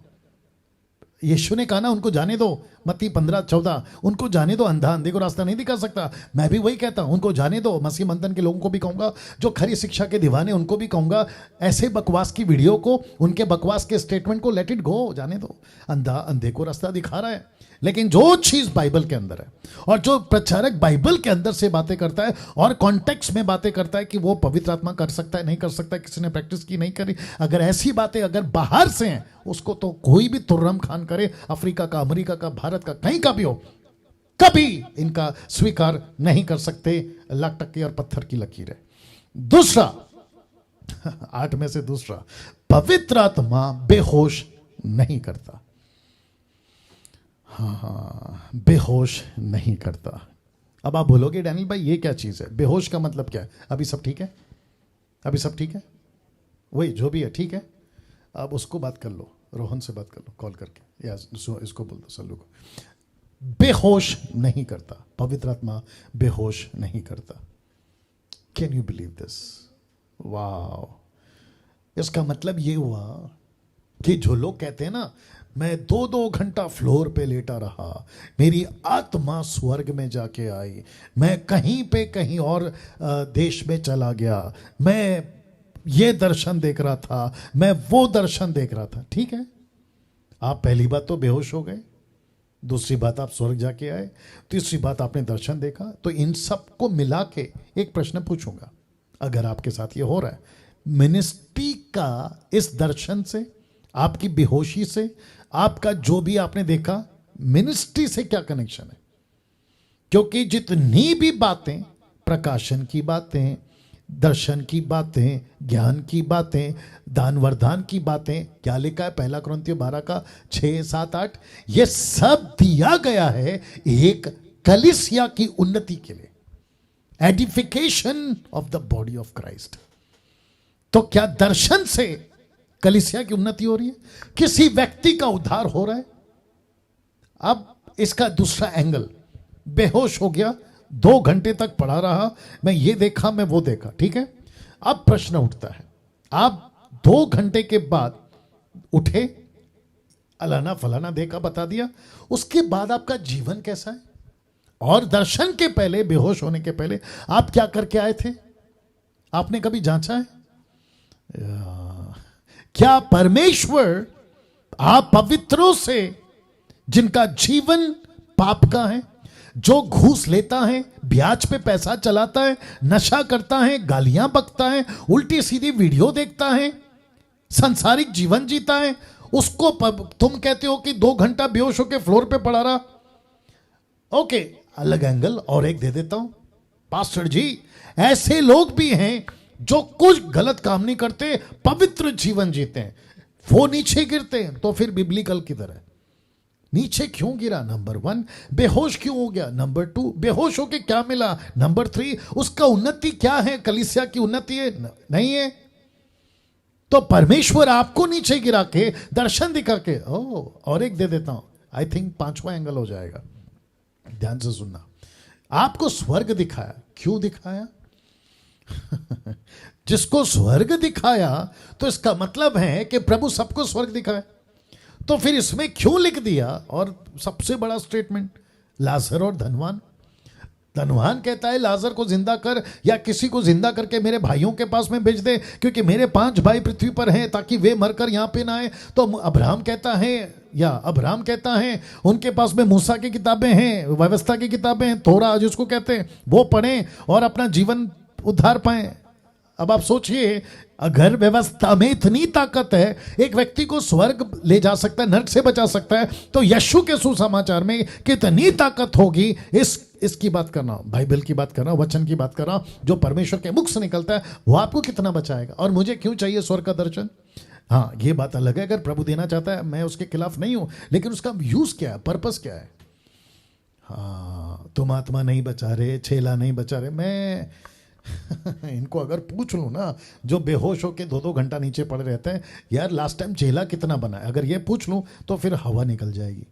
यीशु ने कहा ना, उनको जाने दो, मत्ती 15:14, उनको जाने दो, अंधा अंधे को रास्ता नहीं दिखा सकता। मैं भी वही कहता हूं, उनको जाने दो। मसीह मंथन के लोगों को भी कहूंगा, जो खरी शिक्षा के दीवाने, उनको भी कहूंगा, ऐसे बकवास की वीडियो को, उनके बकवास के स्टेटमेंट को लेट इट गो, जाने दो। अंधा अंधे को रास्ता दिखा रहा है। लेकिन जो चीज बाइबल के अंदर है, और जो प्रचारक बाइबल के अंदर से बातें करता है और कॉन्टेक्स्ट में बातें करता है कि वो पवित्र आत्मा कर सकता है, नहीं कर सकता, किसी ने प्रैक्टिस की, नहीं करी, अगर ऐसी बातें अगर बाहर से हैं, उसको तो कोई भी तुर्रम खान करे, अफ्रीका का, अमेरिका का, भारत का, कहीं का भी हो, कभी इनका स्वीकार नहीं कर सकते। $1,00,000 और पत्थर की लकीर है। दूसरा, 8 में से दूसरा, पवित्र आत्मा बेहोश नहीं करता। हाँ, बेहोश नहीं करता। अब आप बोलोगे डैनियल भाई ये क्या चीज है? बेहोश का मतलब क्या है? अभी सब ठीक है, अभी सब ठीक है, वही जो भी है ठीक है। अब उसको बात कर लो, रोहन से बात कर लो कॉल करके, या इसको बोल दो सल्लू को। बेहोश नहीं करता, पवित्र आत्मा बेहोश नहीं करता। Can you believe this? वाह! इसका मतलब ये हुआ कि जो लोग कहते हैं ना, मैं 2-2 घंटा फ्लोर पे लेटा रहा, मेरी आत्मा स्वर्ग में जाके आई, मैं कहीं और देश में चला गया, मैं ये दर्शन देख रहा था, मैं वो दर्शन देख रहा था। ठीक है, आप पहली बात तो बेहोश हो गए, दूसरी बात आप स्वर्ग जाके आए, तीसरी बात आपने दर्शन देखा। तो इन सब को मिला के एक प्रश्न पूछूंगा, अगर आपके साथ ये हो रहा है, मिनिस्ट्री का इस दर्शन से, आपकी बेहोशी से, आपका जो भी आपने देखा, मिनिस्ट्री से क्या कनेक्शन है? क्योंकि जितनी भी बातें, प्रकाशन की बातें, दर्शन की बातें, ज्ञान की बातें, दान वरदान की बातें, क्या लिखा है 1 कुरिन्थियों 12 का 6, 7, 8, ये सब दिया गया है एक कलीसिया की उन्नति के लिए। Edification of the body of Christ. तो क्या दर्शन से कलीसिया की उन्नति हो रही है? किसी व्यक्ति का उद्धार हो रहा है? अब इसका दूसरा एंगल, बेहोश हो गया, 2 घंटे तक पड़ा रहा, मैं ये देखा मैं वो देखा, ठीक है। अब प्रश्न उठता है, आप 2 घंटे के बाद उठे, अलाना फलाना देखा, बता दिया, उसके बाद आपका जीवन कैसा है? और दर्शन के पहले, बेहोश होने के पहले आप क्या करके आए थे? आपने कभी जांचा है? क्या परमेश्वर आप पवित्रों से, जिनका जीवन पाप का है, जो घूस लेता है, ब्याज पे पैसा चलाता है, नशा करता है, गालियां बकता है, उल्टी सीधी वीडियो देखता है, सांसारिक जीवन जीता है, उसको तुम कहते हो कि 2 घंटा बेहोश होकर फ्लोर पे पड़ा रहा? ओके, अलग एंगल और एक दे देता हूं, पास्टर जी, ऐसे लोग भी हैं जो कुछ गलत काम नहीं करते, पवित्र जीवन जीते हैं, वो नीचे गिरते हैं। तो फिर बिब्लिकल किधर है? नीचे क्यों गिरा? नंबर 1, बेहोश क्यों हो गया? नंबर 2, बेहोश होके क्या मिला? नंबर 3, उसका उन्नति क्या है? कलीसिया की उन्नति है? नहीं है। तो परमेश्वर आपको नीचे गिरा के दर्शन दिखा के, और एक दे देता हूं, आई थिंक 5वां एंगल हो जाएगा, ध्यान से सुनना। आपको स्वर्ग दिखाया, क्यों दिखाया? जिसको स्वर्ग दिखाया, तो इसका मतलब है कि प्रभु सबको स्वर्ग दिखाए। तो फिर इसमें क्यों लिख दिया? और सबसे बड़ा स्टेटमेंट, लाजर और धनवान। धनवान कहता है लाजर को जिंदा कर, या किसी को जिंदा करके मेरे भाइयों के पास में भेज दे, क्योंकि मेरे 5 भाई पृथ्वी पर हैं, ताकि वे मरकर यहां पे ना आए। तो अब्राहम कहता है उनके पास में मूसा की किताबें हैं, व्यवस्था की किताबें हैं, तोरा जिसको कहते हैं, वो पढ़ें और अपना जीवन उद्धार पाएं। अब आप सोचिए, अगर व्यवस्था में इतनी ताकत है, एक व्यक्ति को स्वर्ग ले जा सकता है, नरक से बचा सकता है, तो यीशु के सुसमाचार में कितनी ताकत होगी? इसकी बात कर रहा हूं, बाइबल की बात कर रहा हूं, वचन की बात कर रहा हूं, जो परमेश्वर के मुख से निकलता है, वो आपको कितना बचाएगा। और मुझे क्यों चाहिए स्वर्ग का दर्शन? हाँ, ये बात अलग है, अगर प्रभु देना चाहता है, मैं उसके खिलाफ नहीं हूं, लेकिन उसका यूज क्या है, पर्पस क्या है? हाँ, तुम आत्मा नहीं बचा रहे, छेला नहीं बचा रहे, मैं इनको अगर पूछ लूं ना, जो बेहोश होके 2-2 घंटा नीचे पड़े रहते हैं, यार लास्ट टाइम चेला कितना बना है, अगर ये पूछ लूं तो फिर हवा निकल जाएगी।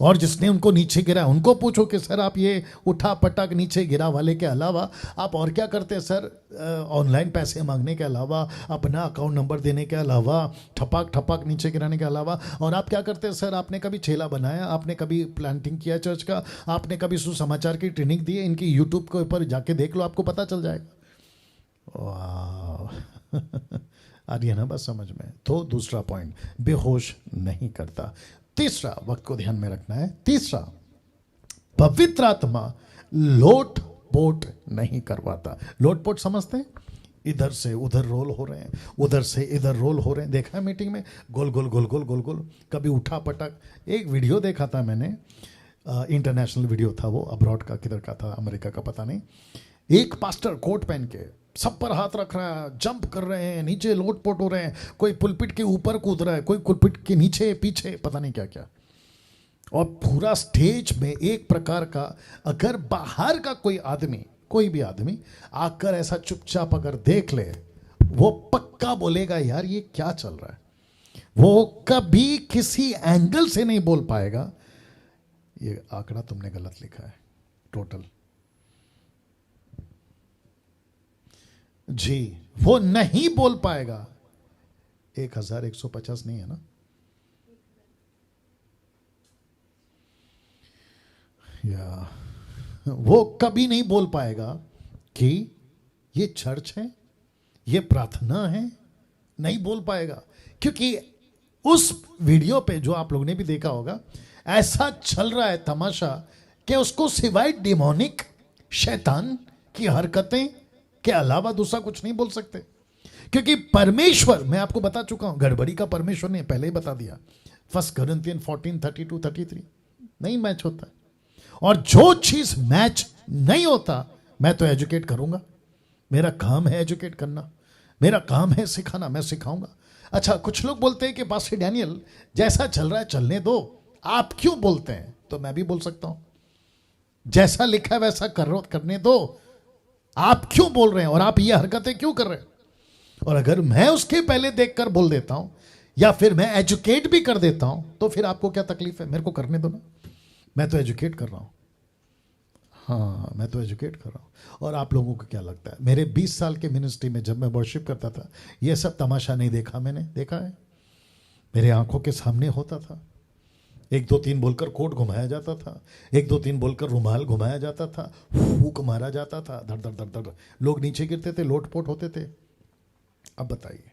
और जिसने उनको नीचे गिरा, उनको पूछो कि सर आप ये उठा पटक नीचे गिरा वाले के अलावा आप और क्या करते हैं सर? ऑनलाइन पैसे मांगने के अलावा, अपना अकाउंट नंबर देने के अलावा, ठपाक नीचे गिराने के अलावा, और आप क्या करते हैं सर? आपने कभी चेला बनाया? आपने कभी प्लांटिंग किया चर्च का? आपने कभी सुसमाचार की ट्रेनिंग दी? इनकी यूट्यूब के ऊपर जाके देख लो, आपको पता चल जाएगा। वाह आ रही है ना बात समझ में? तो दूसरा पॉइंट, बेहोश नहीं करता। तीसरा, वक्त को ध्यान में रखना है, तीसरा, पवित्र आत्मा लोट पोट नहीं करवाता। लोट पोट समझते हैं? इधर से उधर रोल हो रहे हैं, उधर से इधर रोल हो रहे हैं, देखा है मीटिंग में, गोल गोल गोल गोल गोल गोल, कभी उठा पटक। एक वीडियो देखा था मैंने, इंटरनेशनल वीडियो था वो, अब्रॉड का, किधर का था, अमेरिका का पता नहीं। एक पास्टर कोट पहन के सब पर हाथ रख रहा है, जंप कर रहे हैं, नीचे लोटपोट हो रहे हैं, कोई पुलपिट के ऊपर कूद रहा है, कोई पुलपिट के नीचे पीछे, पता नहीं क्या क्या। और पूरा स्टेज में एक प्रकार का, अगर बाहर का कोई आदमी, कोई भी आदमी आकर ऐसा चुपचाप अगर देख ले, वो पक्का बोलेगा यार ये क्या चल रहा है। वो कभी किसी एंगल से नहीं बोल पाएगा। ये आंकड़ा तुमने गलत लिखा है, टोटल जी, वो नहीं बोल पाएगा। 1150 नहीं है ना? या वो कभी नहीं बोल पाएगा कि ये चर्च है, ये प्रार्थना है, नहीं बोल पाएगा। क्योंकि उस वीडियो पे जो आप लोगों ने भी देखा होगा, ऐसा चल रहा है तमाशा कि उसको सिवाय डिमोनिक शैतान की हरकतें के अलावा दूसरा कुछ नहीं बोल सकते। क्योंकि परमेश्वर, मैं आपको बता चुका हूं, गड़बड़ी का परमेश्वर ने पहले ही बता दिया। 1 Corinthians 14:32-33 नहीं मैच होता। और जो चीज मैच नहीं होता, मैं तो एजुकेट करूंगा। मेरा काम है एजुकेट करना, मेरा काम है सिखाना, मैं सिखाऊंगा। अच्छा, कुछ लोग बोलते हैं कि पास्टर डैनियल जैसा चल रहा है चलने दो, आप क्यों बोलते हैं? तो मैं भी बोल सकता हूं, जैसा लिखा है वैसा करने दो। आप क्यों बोल रहे हैं और आप ये हरकतें क्यों कर रहे हैं? और अगर मैं उसके पहले देखकर बोल देता हूं या फिर मैं एजुकेट भी कर देता हूं तो फिर आपको क्या तकलीफ है? मेरे को करने दो ना, मैं तो एजुकेट कर रहा हूं। हाँ, मैं तो एजुकेट कर रहा हूं। और आप लोगों को क्या लगता है, मेरे 20 साल के मिनिस्ट्री में जब मैं वर्शिप करता था, ये सब तमाशा नहीं देखा मैंने? देखा है, मेरे आंखों के सामने होता था। 1 2 3 बोलकर कोट घुमाया जाता था, 1 2 3 बोलकर रुमाल घुमाया जाता था, फूक मारा जाता था, धड़ धड़ धड़ धड़ लोग नीचे गिरते थे, लोटपोट होते थे। अब बताइए,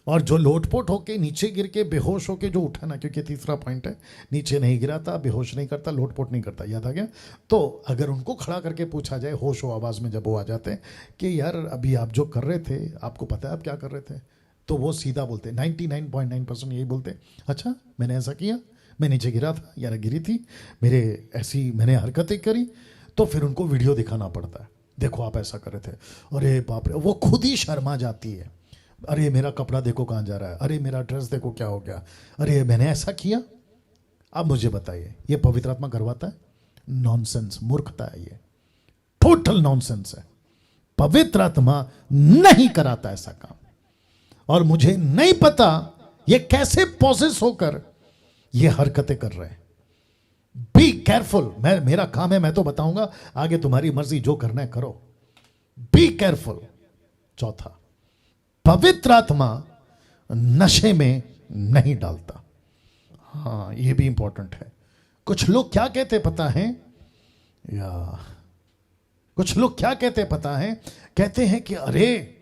और जो लोटपोट होके नीचे गिर के बेहोश होके जो उठा ना, क्योंकि तीसरा पॉइंट है, नीचे नहीं गिराता, बेहोश नहीं करता, लोटपोट नहीं करता, याद आ गया? तो अगर उनको खड़ा करके पूछा जाए होश हो आवाज़ में जब वो आ जाते हैं कि यार अभी आप जो कर रहे थे, आपको पता है आप क्या कर रहे थे, तो वो सीधा बोलते, 99.9% यही बोलते, अच्छा मैंने ऐसा किया, मैं नीचे गिरा था या गिरी थी, मैंने हरकतें करी। तो फिर उनको वीडियो दिखाना पड़ता है, देखो आप ऐसा कर रहे थे, अरे बाप रे, वो खुद ही शर्मा जाती है, अरे मेरा कपड़ा देखो कहाँ जा रहा है, अरे मेरा ड्रेस देखो क्या हो गया, अरे मैंने ऐसा किया। अब मुझे बताइए, ये पवित्र आत्मा करवाता है? नॉनसेंस, मूर्खता है, ये टोटल नॉनसेंस है। पवित्र आत्मा नहीं कराता ऐसा काम। और मुझे नहीं पता ये कैसे पॉसेस होकर ये हरकतें कर रहे हैं। बी केयरफुल, मेरा काम है, मैं तो बताऊंगा, आगे तुम्हारी मर्जी, जो करना है करो। Be careful. चौथा, पवित्र आत्मा नशे में नहीं डालता। हाँ, ये भी इंपॉर्टेंट है। कुछ लोग क्या कहते पता है, या कुछ लोग क्या कहते पता है, कहते हैं कि अरे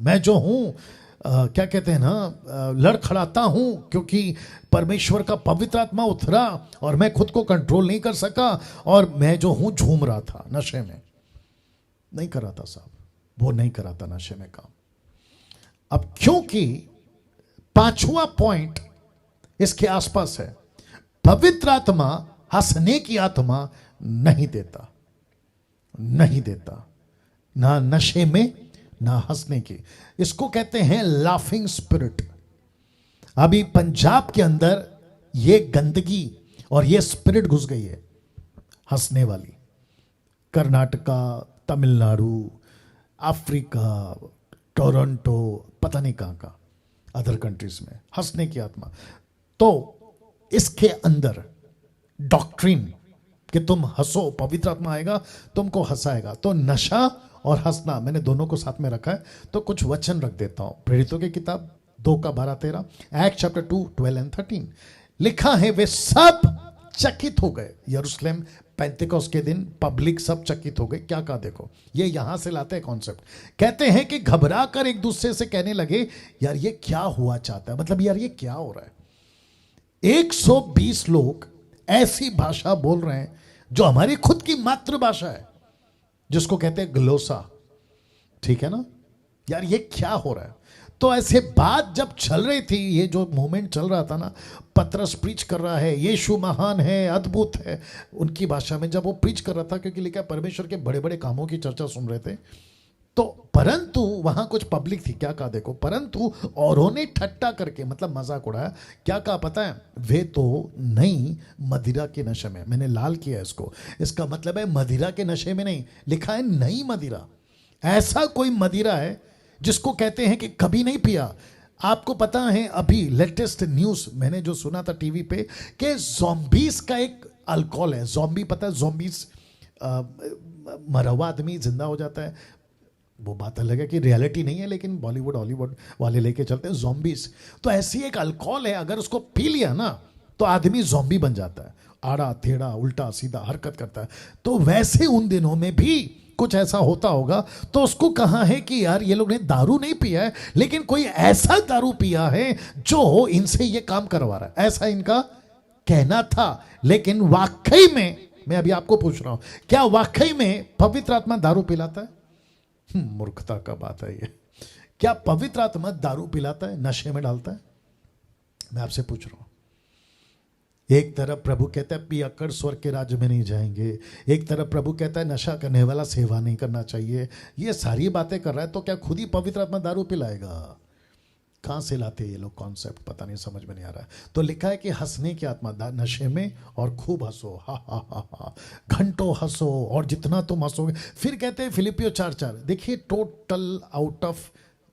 मैं जो हूं, क्या कहते हैं ना, लड़खड़ाता हूं क्योंकि परमेश्वर का पवित्र आत्मा उतरा और मैं खुद को कंट्रोल नहीं कर सका और मैं जो हूं झूम रहा था नशे में। नहीं कराता साहब, वो नहीं कराता नशे में काम। अब क्योंकि 5वां पॉइंट इसके आसपास है, पवित्र आत्मा हंसने की आत्मा नहीं देता, नहीं देता, ना नशे में ना हंसने की। इसको कहते हैं लाफिंग स्पिरिट। अभी पंजाब के अंदर ये गंदगी और ये स्पिरिट घुस गई है हंसने वाली। कर्नाटका, तमिलनाडु, अफ्रीका, टोरंटो, पता नहीं कहां का, अदर कंट्रीज में हंसने की आत्मा। तो इसके अंदर डॉक्ट्रिन कि तुम हंसो, पवित्र आत्मा आएगा तुमको हंसाएगा। तो नशा और हंसना मैंने दोनों को साथ में रखा है। तो कुछ वचन रख देता हूं, प्रेरितों की किताब 2:12-13, एक्ट चैप्टर 2 12 and 13 लिखा है, वे सब चकित हो गए। यरूशलेम पेंतिकोस्त के दिन पब्लिक सब चकित हो गए। क्या कहा देखो, ये यहां से लाते हैं कॉन्सेप्ट। कहते हैं कि घबरा कर एक दूसरे से कहने लगे, यार ये क्या हुआ चाहता है, मतलब यार ये क्या हो रहा है। 120 लोग ऐसी भाषा बोल रहे हैं जो हमारी खुद की मातृभाषा है, जिसको कहते हैं ग्लोसा, ठीक है ना। यार ये क्या हो रहा है। तो ऐसे बात जब चल रही थी, ये जो मूवमेंट चल रहा था ना, पतरस प्रीच कर रहा है, यीशु महान है, अद्भुत है, उनकी भाषा में जब वो प्रीच कर रहा था, क्योंकि लिखा परमेश्वर के बड़े बड़े कामों की चर्चा सुन रहे थे। तो परंतु वहां कुछ पब्लिक थी, क्या कहा देखो, परंतु औरों ने ठट्टा करके, मतलब मजाक उड़ाया। क्या कहा पता है, वे तो नई मदिरा के नशे में। मैंने लाल किया इसको, इसका मतलब है मदिरा के नशे में नहीं, लिखा है नई मदिरा। ऐसा कोई मदिरा है जिसको कहते हैं कि कभी नहीं पिया। आपको पता है अभी लेटेस्ट न्यूज मैंने जो सुना था टीवी पे, कि ज़ॉम्बीज का एक अल्कोहल है। ज़ॉम्बी पता है, ज़ॉम्बीज मरा हुआ आदमी जिंदा हो जाता है। वो बात अलग है कि रियलिटी नहीं है, लेकिन बॉलीवुड हॉलीवुड वाले लेके चलते हैं ज़ॉम्बीज। तो ऐसी एक अल्कोहल है, अगर उसको पी लिया ना तो आदमी ज़ॉम्बी बन जाता है, आड़ा टेढ़ा उल्टा सीधा हरकत करता है। तो वैसे उन दिनों में भी कुछ ऐसा होता होगा। तो उसको कहा है कि यार ये लोग ने दारू नहीं पिया है, लेकिन कोई ऐसा दारू पिया है जो इनसे ये काम करवा रहा है, ऐसा इनका कहना था। लेकिन वाकई में, मैं अभी आपको पूछ रहा हूं, क्या वाकई में पवित्र आत्मा दारू पिलाता है? मूर्खता का बात है ये। क्या पवित्र आत्मा दारू पिलाता है, नशे में डालता है? मैं आपसे पूछ रहा हूं। एक तरफ प्रभु कहता है पियक्कड़ स्वर्ग के राज्य में नहीं जाएंगे, एक तरफ प्रभु कहता है नशा करने वाला सेवा नहीं करना चाहिए। ये सारी बातें कर रहा है, तो क्या खुद ही पवित्र आत्मा दारू पिलाएगा? कहाँ से लाते हैं ये लोग कॉन्सेप्ट, पता नहीं, समझ में नहीं आ रहा है। तो लिखा है कि हंसने की आत्मा, नशे में, और खूब हंसो, हा हा हा हा, घंटों हंसो, और जितना तुम हंसोगे। फिर कहते हैं फिलिपियो 4:4, देखिए टोटल आउट ऑफ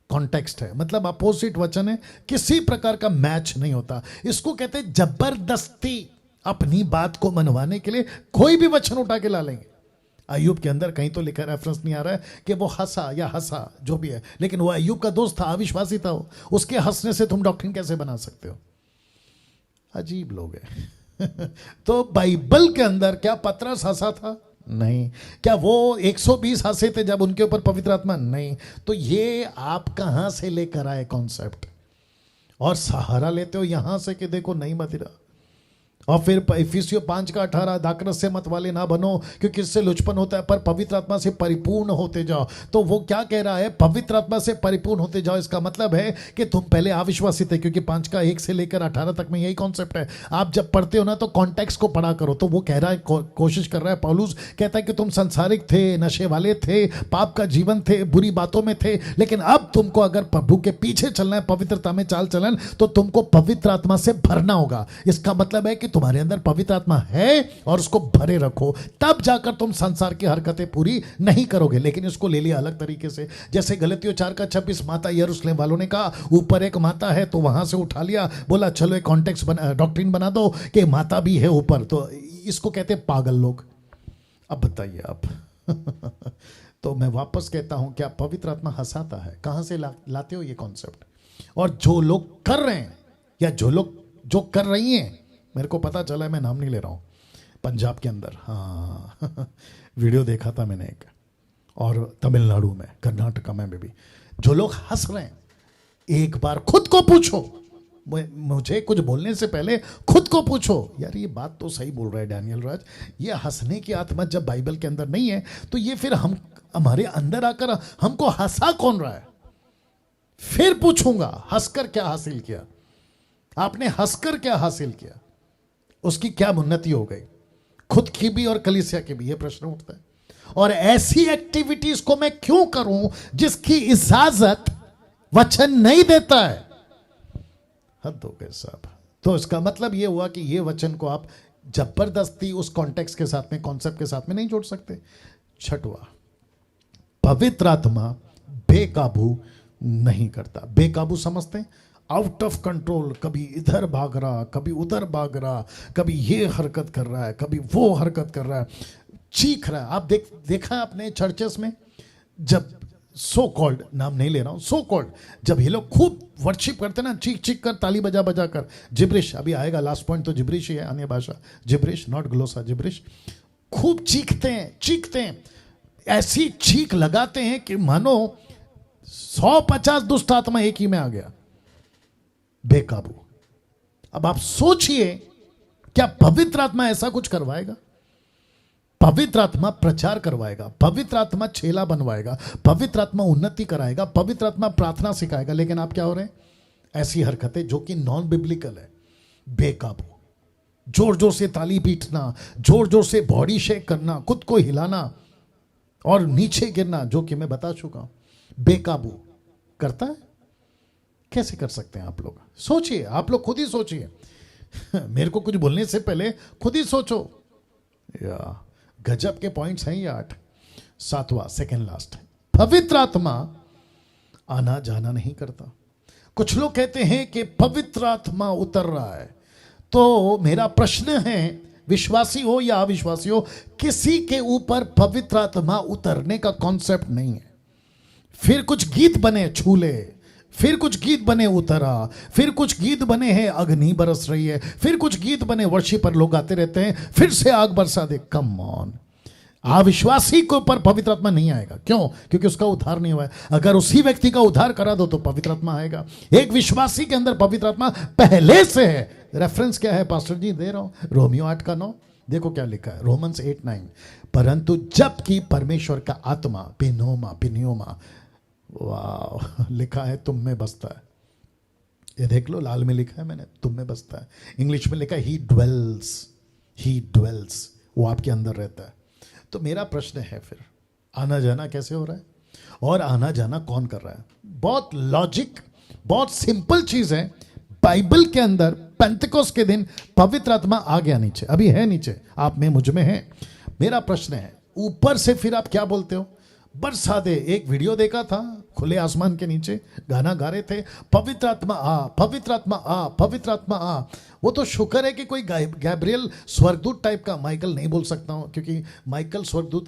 कॉन्टेक्स्ट है, मतलब अपोजिट वचन है, किसी प्रकार का मैच नहीं होता। इसको कहते हैं जबरदस्ती अपनी बात को मनवाने के लिए कोई भी वचन उठा के ला लेंगे। अय्यूब के अंदर कहीं तो लिखा, रेफरेंस नहीं आ रहा है कि वो हंसा या हंसा, जो भी है, लेकिन वो अय्यूब का दोस्त था, अविश्वासी था वो, उसके हंसने से तुम डॉक्ट्रिन कैसे बना सकते हो? अजीब लोग हैं। तो बाइबल के अंदर क्या पतरस हंसा था? नहीं। क्या वो 120 हंसे थे जब उनके ऊपर पवित्र आत्मा? नहीं। तो ये आप कहां से लेकर आए कॉन्सेप्ट, और सहारा लेते हो यहां से कि देखो नहीं मदिरा, और फिर इफिसियों 5:18, दाकरस से मत वाले ना बनो क्योंकि इससे लुचपन होता है, पर पवित्र आत्मा से परिपूर्ण होते जाओ। तो वो क्या कह रहा है? पवित्र आत्मा से परिपूर्ण होते जाओ। इसका मतलब है कि तुम पहले अविश्वासी थे, क्योंकि 5:1 से लेकर 18 तक में यही कॉन्सेप्ट है। आप जब पढ़ते हो ना तो कॉन्टेक्स्ट को पढ़ा करो। तो वो कह रहा है, कोशिश कर रहा है पौलुस, कहता है कि तुम संसारिक थे, नशे वाले थे, पाप का जीवन थे, बुरी बातों में थे, लेकिन अब तुमको अगर प्रभु के पीछे चलना है, पवित्रता में चाल चलन, तो तुमको पवित्र आत्मा से भरना होगा। इसका मतलब है कि तुम्हारे अंदर पवित्र आत्मा है और उसको भरे रखो, तब जाकर तुम संसार की हरकतें पूरी नहीं करोगे। लेकिन इसको ले लिया अलग तरीके से, जैसे गलतियों 4:26, माता यरूशलेम वालों ने कहा ऊपर एक माता है, तो वहां से उठा लिया, बोला चलो एक कॉन्टेक्स्ट डॉक्ट्रिन बना दो कि माता भी है ऊपर। तो इसको कहते हैं पागल लोग। अब बताइए आप। तो मैं वापस कहता हूं, क्या पवित्र आत्मा हंसाता है? कहां से लाते हो ये कॉन्सेप्ट? और जो लोग कर रहे हैं, या जो कर रही हैं, मेरे को पता चला है, मैं नाम नहीं ले रहा हूँ, पंजाब के अंदर, हाँ, वीडियो देखा था मैंने एक, और तमिलनाडु में, कर्नाटका में भी जो लोग हंस रहे हैं, एक बार खुद को पूछो, मुझे कुछ बोलने से पहले खुद को पूछो, यार ये बात तो सही बोल रहा है डैनियल राज, ये हंसने की आत्मा जब बाइबल के अंदर नहीं है, तो ये फिर हमारे अंदर आकर हमको हंसा कौन रहा है? फिर पूछूंगा, हंसकर क्या हासिल किया आपने? हंसकर क्या हासिल किया? उसकी क्या उन्नति हो गई, खुद की भी और कलीसिया की भी? यह प्रश्न उठता है। और ऐसी एक्टिविटीज को मैं क्यों करूं जिसकी इजाजत वचन नहीं देता है? हद हो गए साहब। तो इसका मतलब यह हुआ कि यह वचन को आप जबरदस्ती उस कॉन्टेक्स्ट के साथ में, कॉन्सेप्ट के साथ में नहीं जोड़ सकते। छठवां, पवित्र आत्मा बेकाबू नहीं करता। बेकाबू समझते हैं? आउट ऑफ कंट्रोल, कभी इधर भाग रहा, कभी उधर भाग रहा, कभी ये हरकत कर रहा है, कभी वो हरकत कर रहा है, चीख रहा है। आप देखा आपने चर्चेस में, जब सो कॉल्ड, नाम नहीं ले रहा हूं, सो कॉल्ड, जब ये लोग खूब वर्शिप करते ना, चीख चीख कर, ताली बजा बजा कर, जिब्रिश, अभी आएगा लास्ट पॉइंट, तो जिब्रिश ही है, अन्य भाषा, जिब्रिश, नॉट ग्लोसा, जिब्रिश, खूब चीखते हैं, ऐसी चीख लगाते हैं कि मानो 150 दुष्ट आत्मा एक ही में आ गया, बेकाबू। अब आप सोचिए, क्या पवित्र आत्मा ऐसा कुछ करवाएगा? पवित्र आत्मा प्रचार करवाएगा, पवित्र आत्मा चेला बनवाएगा, पवित्र आत्मा उन्नति कराएगा, पवित्र आत्मा प्रार्थना सिखाएगा, लेकिन आप क्या हो रहे हैं? ऐसी हरकतें जो कि नॉन बिब्लिकल है। बेकाबू, जोर जोर से ताली पीटना, जोर जोर से बॉडी शेक करना, खुद को हिलाना और नीचे गिरना, जो कि मैं बता चुका हूं, बेकाबू करता है। कैसे कर सकते हैं आप लोग? सोचिए, आप लोग खुद ही सोचिए। मेरे को कुछ बोलने से पहले खुद ही सोचो। या गजब के पॉइंट्स हैं ये 8। 7वां, सेकंड लास्ट, पवित्र आत्मा आना जाना नहीं करता। कुछ लोग कहते हैं कि पवित्र आत्मा उतर रहा है। तो मेरा प्रश्न है, विश्वासी हो या अविश्वासी हो, किसी के ऊपर पवित्र आत्मा उतरने का कॉन्सेप्ट नहीं है। फिर कुछ गीत बने छूले, फिर कुछ गीत बने उतरा, फिर कुछ गीत बने हैं अग्नि बरस रही है, फिर कुछ गीत बने वर्षी पर लोग गाते रहते हैं, फिर से आग बरसा दे। कम ऑन, अविश्वासी के ऊपर पवित्र आत्मा नहीं आएगा। क्यों? क्योंकि उसका उद्धार नहीं हुआ है। अगर उसी व्यक्ति का उद्धार करा दो तो पवित्र आत्मा आएगा। एक विश्वासी के अंदर पवित्र आत्मा पहले से है। रेफरेंस क्या है पास्टर जी? दे रहा हूं, रोमियो 8:9। देखो क्या लिखा है, रोमन्स 8:9। परंतु जबकि परमेश्वर का आत्मा, पिनियोमा, वाह, लिखा है तुम में बसता है। ये देख लो, लाल में लिखा है मैंने, तुम में बसता है। इंग्लिश में लिखा है ही ड्वेल्स, वो आपके अंदर रहता है। तो मेरा प्रश्न है, फिर आना जाना कैसे हो रहा है? और आना जाना कौन कर रहा है? बहुत लॉजिक, बहुत सिंपल चीज है। बाइबल के अंदर पेंतिकोस्त के दिन पवित्र आत्मा आ गया नीचे, अभी है नीचे, आप में मुझ में है। मेरा प्रश्न है, ऊपर से फिर आप क्या बोलते हो? बरसा दे। एक वीडियो देखा था, खुले आसमान के नीचे गाना गा रहे थे, पवित्र आत्मा आ, पवित्र आत्मा आ, पवित्र आत्मा आ। वो तो शुक्र है कि कोई गैब्रियल स्वर्गदूत टाइप का, माइकल नहीं बोल सकता हूं क्योंकि माइकल स्वर्गदूत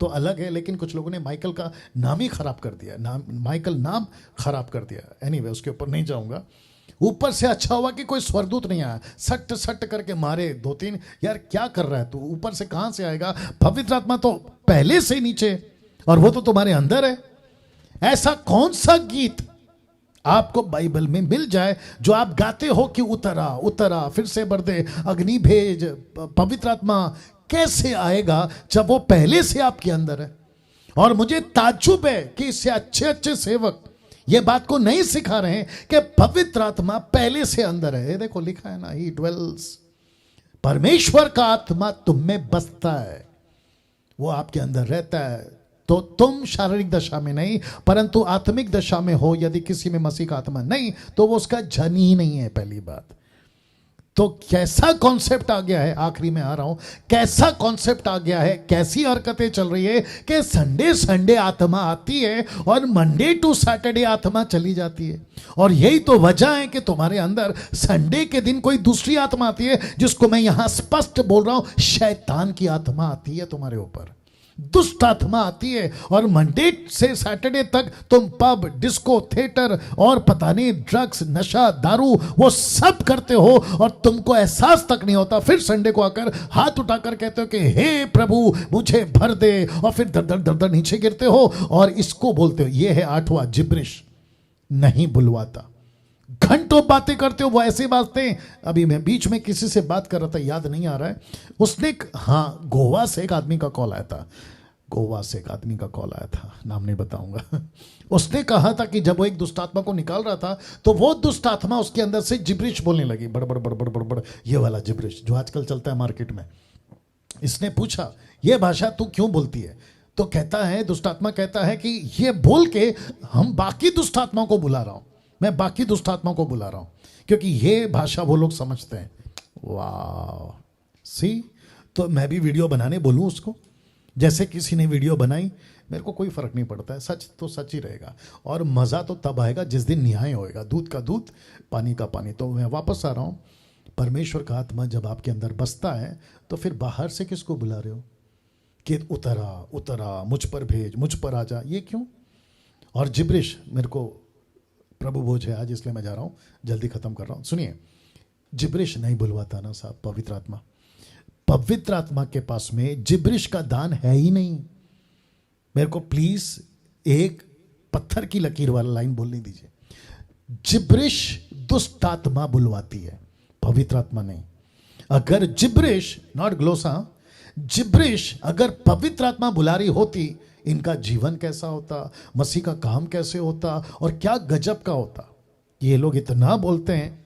तो अलग है, लेकिन कुछ लोगों ने माइकल का नाम ही खराब कर दिया, माइकल नाम खराब कर दिया। एनीवे, उसके ऊपर नहीं जाऊंगा। ऊपर से अच्छा हुआ कि कोई स्वर्गदूत नहीं आया, सट सट करके मारे दो तीन। यार क्या कर रहा है तू? ऊपर से कहां से आएगा? पवित्र आत्मा तो पहले से नीचे, और वो तो तुम्हारे अंदर है। ऐसा कौन सा गीत आपको बाइबल में मिल जाए जो आप गाते हो कि उतरा उतरा, फिर से भर दे, अग्नि भेज, पवित्र आत्मा? कैसे आएगा जब वो पहले से आपके अंदर है? और मुझे ताज्जुब है कि इससे अच्छे अच्छे सेवक ये बात को नहीं सिखा रहे हैं कि पवित्र आत्मा पहले से अंदर है। देखो लिखा है ना, ही ड्वेल्स, परमेश्वर का आत्मा तुम में बसता है, वो आपके अंदर रहता है। तो तुम शारीरिक दशा में नहीं परंतु आत्मिक दशा में हो। यदि किसी में मसीह का आत्मा नहीं तो वो उसका जन ही नहीं है, पहली बात। तो कैसा कॉन्सेप्ट आ गया है, आखिरी में आ रहा हूं, कैसा कॉन्सेप्ट आ गया है, कैसी हरकतें चल रही है कि संडे संडे आत्मा आती है और मंडे टू सैटरडे आत्मा चली जाती है। और यही तो वजह है कि तुम्हारे अंदर संडे के दिन कोई दूसरी आत्मा आती है, जिसको मैं यहां स्पष्ट बोल रहा हूं, शैतान की आत्मा आती है तुम्हारे ऊपर, दुष्ट आत्मा आती है। और मंडे से सैटरडे तक तुम पब, डिस्को, थिएटर और पता नहीं ड्रग्स, नशा, दारू, वो सब करते हो और तुमको एहसास तक नहीं होता। फिर संडे को आकर हाथ उठाकर कहते हो कि हे प्रभु मुझे भर दे, और फिर दर दर दर दर नीचे गिरते हो और इसको बोलते हो। ये है 8वां जिब्रिश, नहीं बुलवाता। घंटों बातें करते हो, वो ऐसे बातें। अभी मैं बीच में किसी से बात कर रहा था, याद नहीं आ रहा है, उसने, हाँ, गोवा से एक आदमी का कॉल आया था, गोवा से एक आदमी का कॉल आया था, नाम नहीं बताऊंगा। उसने कहा था कि जब वो एक दुष्ट आत्मा को निकाल रहा था तो वो दुष्ट आत्मा उसके अंदर से जिब्रिश बोलने लगी, बड़ बड़ बड़ बड़ बड़ बड़, ये वाला जिब्रिश जो आजकल चलता है मार्केट में। इसने पूछा, ये भाषा तू क्यों बोलती है? तो कहता है, दुष्ट आत्मा कहता है कि ये बोल के हम बाकी दुष्ट आत्माओं को बुला रहा हूं, मैं बाकी दुष्ट आत्माओं को बुला रहा हूं क्योंकि ये भाषा वो लोग समझते हैं। वाह, सी, तो मैं भी वीडियो बनाने बोलूं उसको, जैसे किसी ने वीडियो बनाई, मेरे को कोई फर्क नहीं पड़ता है, सच तो सच ही रहेगा। और मज़ा तो तब आएगा जिस दिन न्याय होएगा, दूध का दूध, पानी का पानी। तो मैं वापस आ रहा हूँ, परमेश्वर का आत्मा जब आपके अंदर बसता है तो फिर बाहर से किसको बुला रहे हो कि उतरा उतरा, मुझ पर भेज, मुझ पर आ जा, ये क्यों? और जिब्रिश, मेरे को प्रभु बोझ है आज इसलिए मैं जा रहा हूँ, जल्दी खत्म कर रहा हूँ। सुनिए, जिब्रिश नहीं बुलवाता ना साहब पवित्र आत्मा। पवित्र आत्मा के पास में जिब्रिश का दान है ही नहीं। मेरे को प्लीज एक पत्थर की लकीर वाला लाइन बोलने दीजिए। जिब्रिश दुष्ट आत्मा बुलवाती है, पवित्र आत्मा नहीं। अगर जिब्रिश, नॉट ग्लोसा, जिब्रिश अगर पवित्र आत्मा बुला रही होती, इनका जीवन कैसा होता, मसीह का काम कैसे होता और क्या गजब का होता। ये लोग इतना बोलते हैं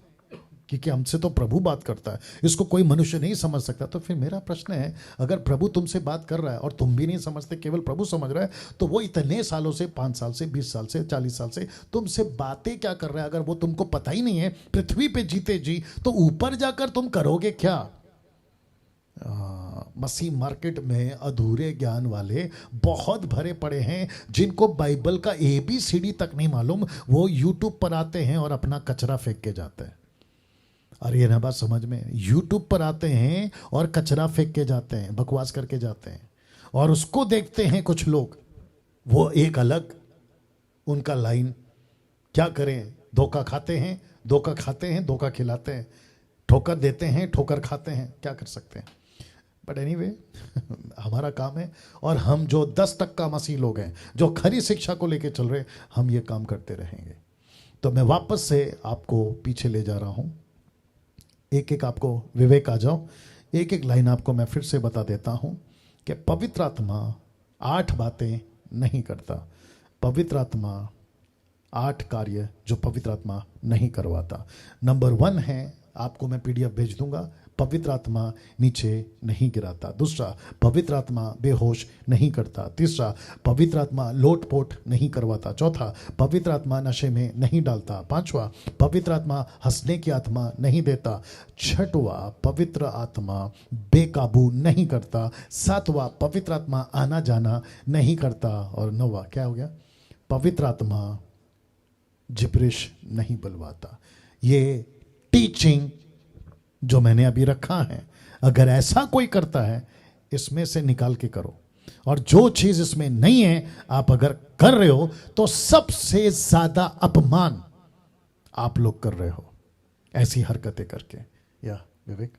क्योंकि हमसे तो प्रभु बात करता है, इसको कोई मनुष्य नहीं समझ सकता। तो फिर मेरा प्रश्न है, अगर प्रभु तुमसे बात कर रहा है और तुम भी नहीं समझते, केवल प्रभु समझ रहा है, तो वो इतने सालों से, 5 साल से, 20 साल से, 40 साल से तुमसे बातें क्या कर रहा है? अगर वो तुमको पता ही नहीं है पृथ्वी पे जीते जी, तो ऊपर जाकर तुम करोगे क्या? मसीह मार्केट में अधूरे ज्ञान वाले बहुत भरे पड़े हैं, जिनको बाइबल का ABCD तक नहीं मालूम। वो यूट्यूब पर आते हैं और अपना कचरा फेंक के जाते हैं। अरे ये ना बात समझ में, यूट्यूब पर आते हैं और कचरा फेंक के जाते हैं, बकवास करके जाते हैं, और उसको देखते हैं कुछ लोग, वो एक अलग उनका लाइन। क्या करें? धोखा खाते हैं, धोखा खाते हैं, धोखा खिलाते हैं, ठोकर देते हैं, ठोकर खाते हैं, क्या कर सकते हैं। बट एनीवे, हमारा काम है, और हम जो 10% मसीह लोग हैं जो खरी शिक्षा को लेके चल रहे, हम ये काम करते रहेंगे। तो मैं वापस से आपको पीछे ले जा रहा हूं, एक एक आपको विवेक आ जाओ, एक एक लाइन आपको मैं फिर से बता देता हूं कि पवित्र आत्मा 8 बातें नहीं करता। पवित्र आत्मा 8 कार्य जो पवित्र आत्मा नहीं करवाता। नंबर 1 है, आपको मैं PDF भेज दूंगा, पवित्र आत्मा नीचे नहीं गिराता। दूसरा, पवित्र आत्मा बेहोश नहीं करता। तीसरा, पवित्र आत्मा लोटपोट नहीं करवाता। चौथा, पवित्र आत्मा नशे में नहीं डालता। पांचवा, पवित्र आत्मा हंसने की आत्मा नहीं देता। छठवा, पवित्र आत्मा बेकाबू नहीं करता। सातवां, पवित्र आत्मा आना जाना नहीं करता। और नौवां क्या हो गया? पवित्र आत्मा जिब्रिश नहीं बुलवाता। ये टीचिंग जो मैंने अभी रखा है, अगर ऐसा कोई करता है इसमें से निकाल के करो, और जो चीज इसमें नहीं है आप अगर कर रहे हो तो सबसे ज्यादा अपमान आप लोग कर रहे हो ऐसी हरकतें करके। या विवेक?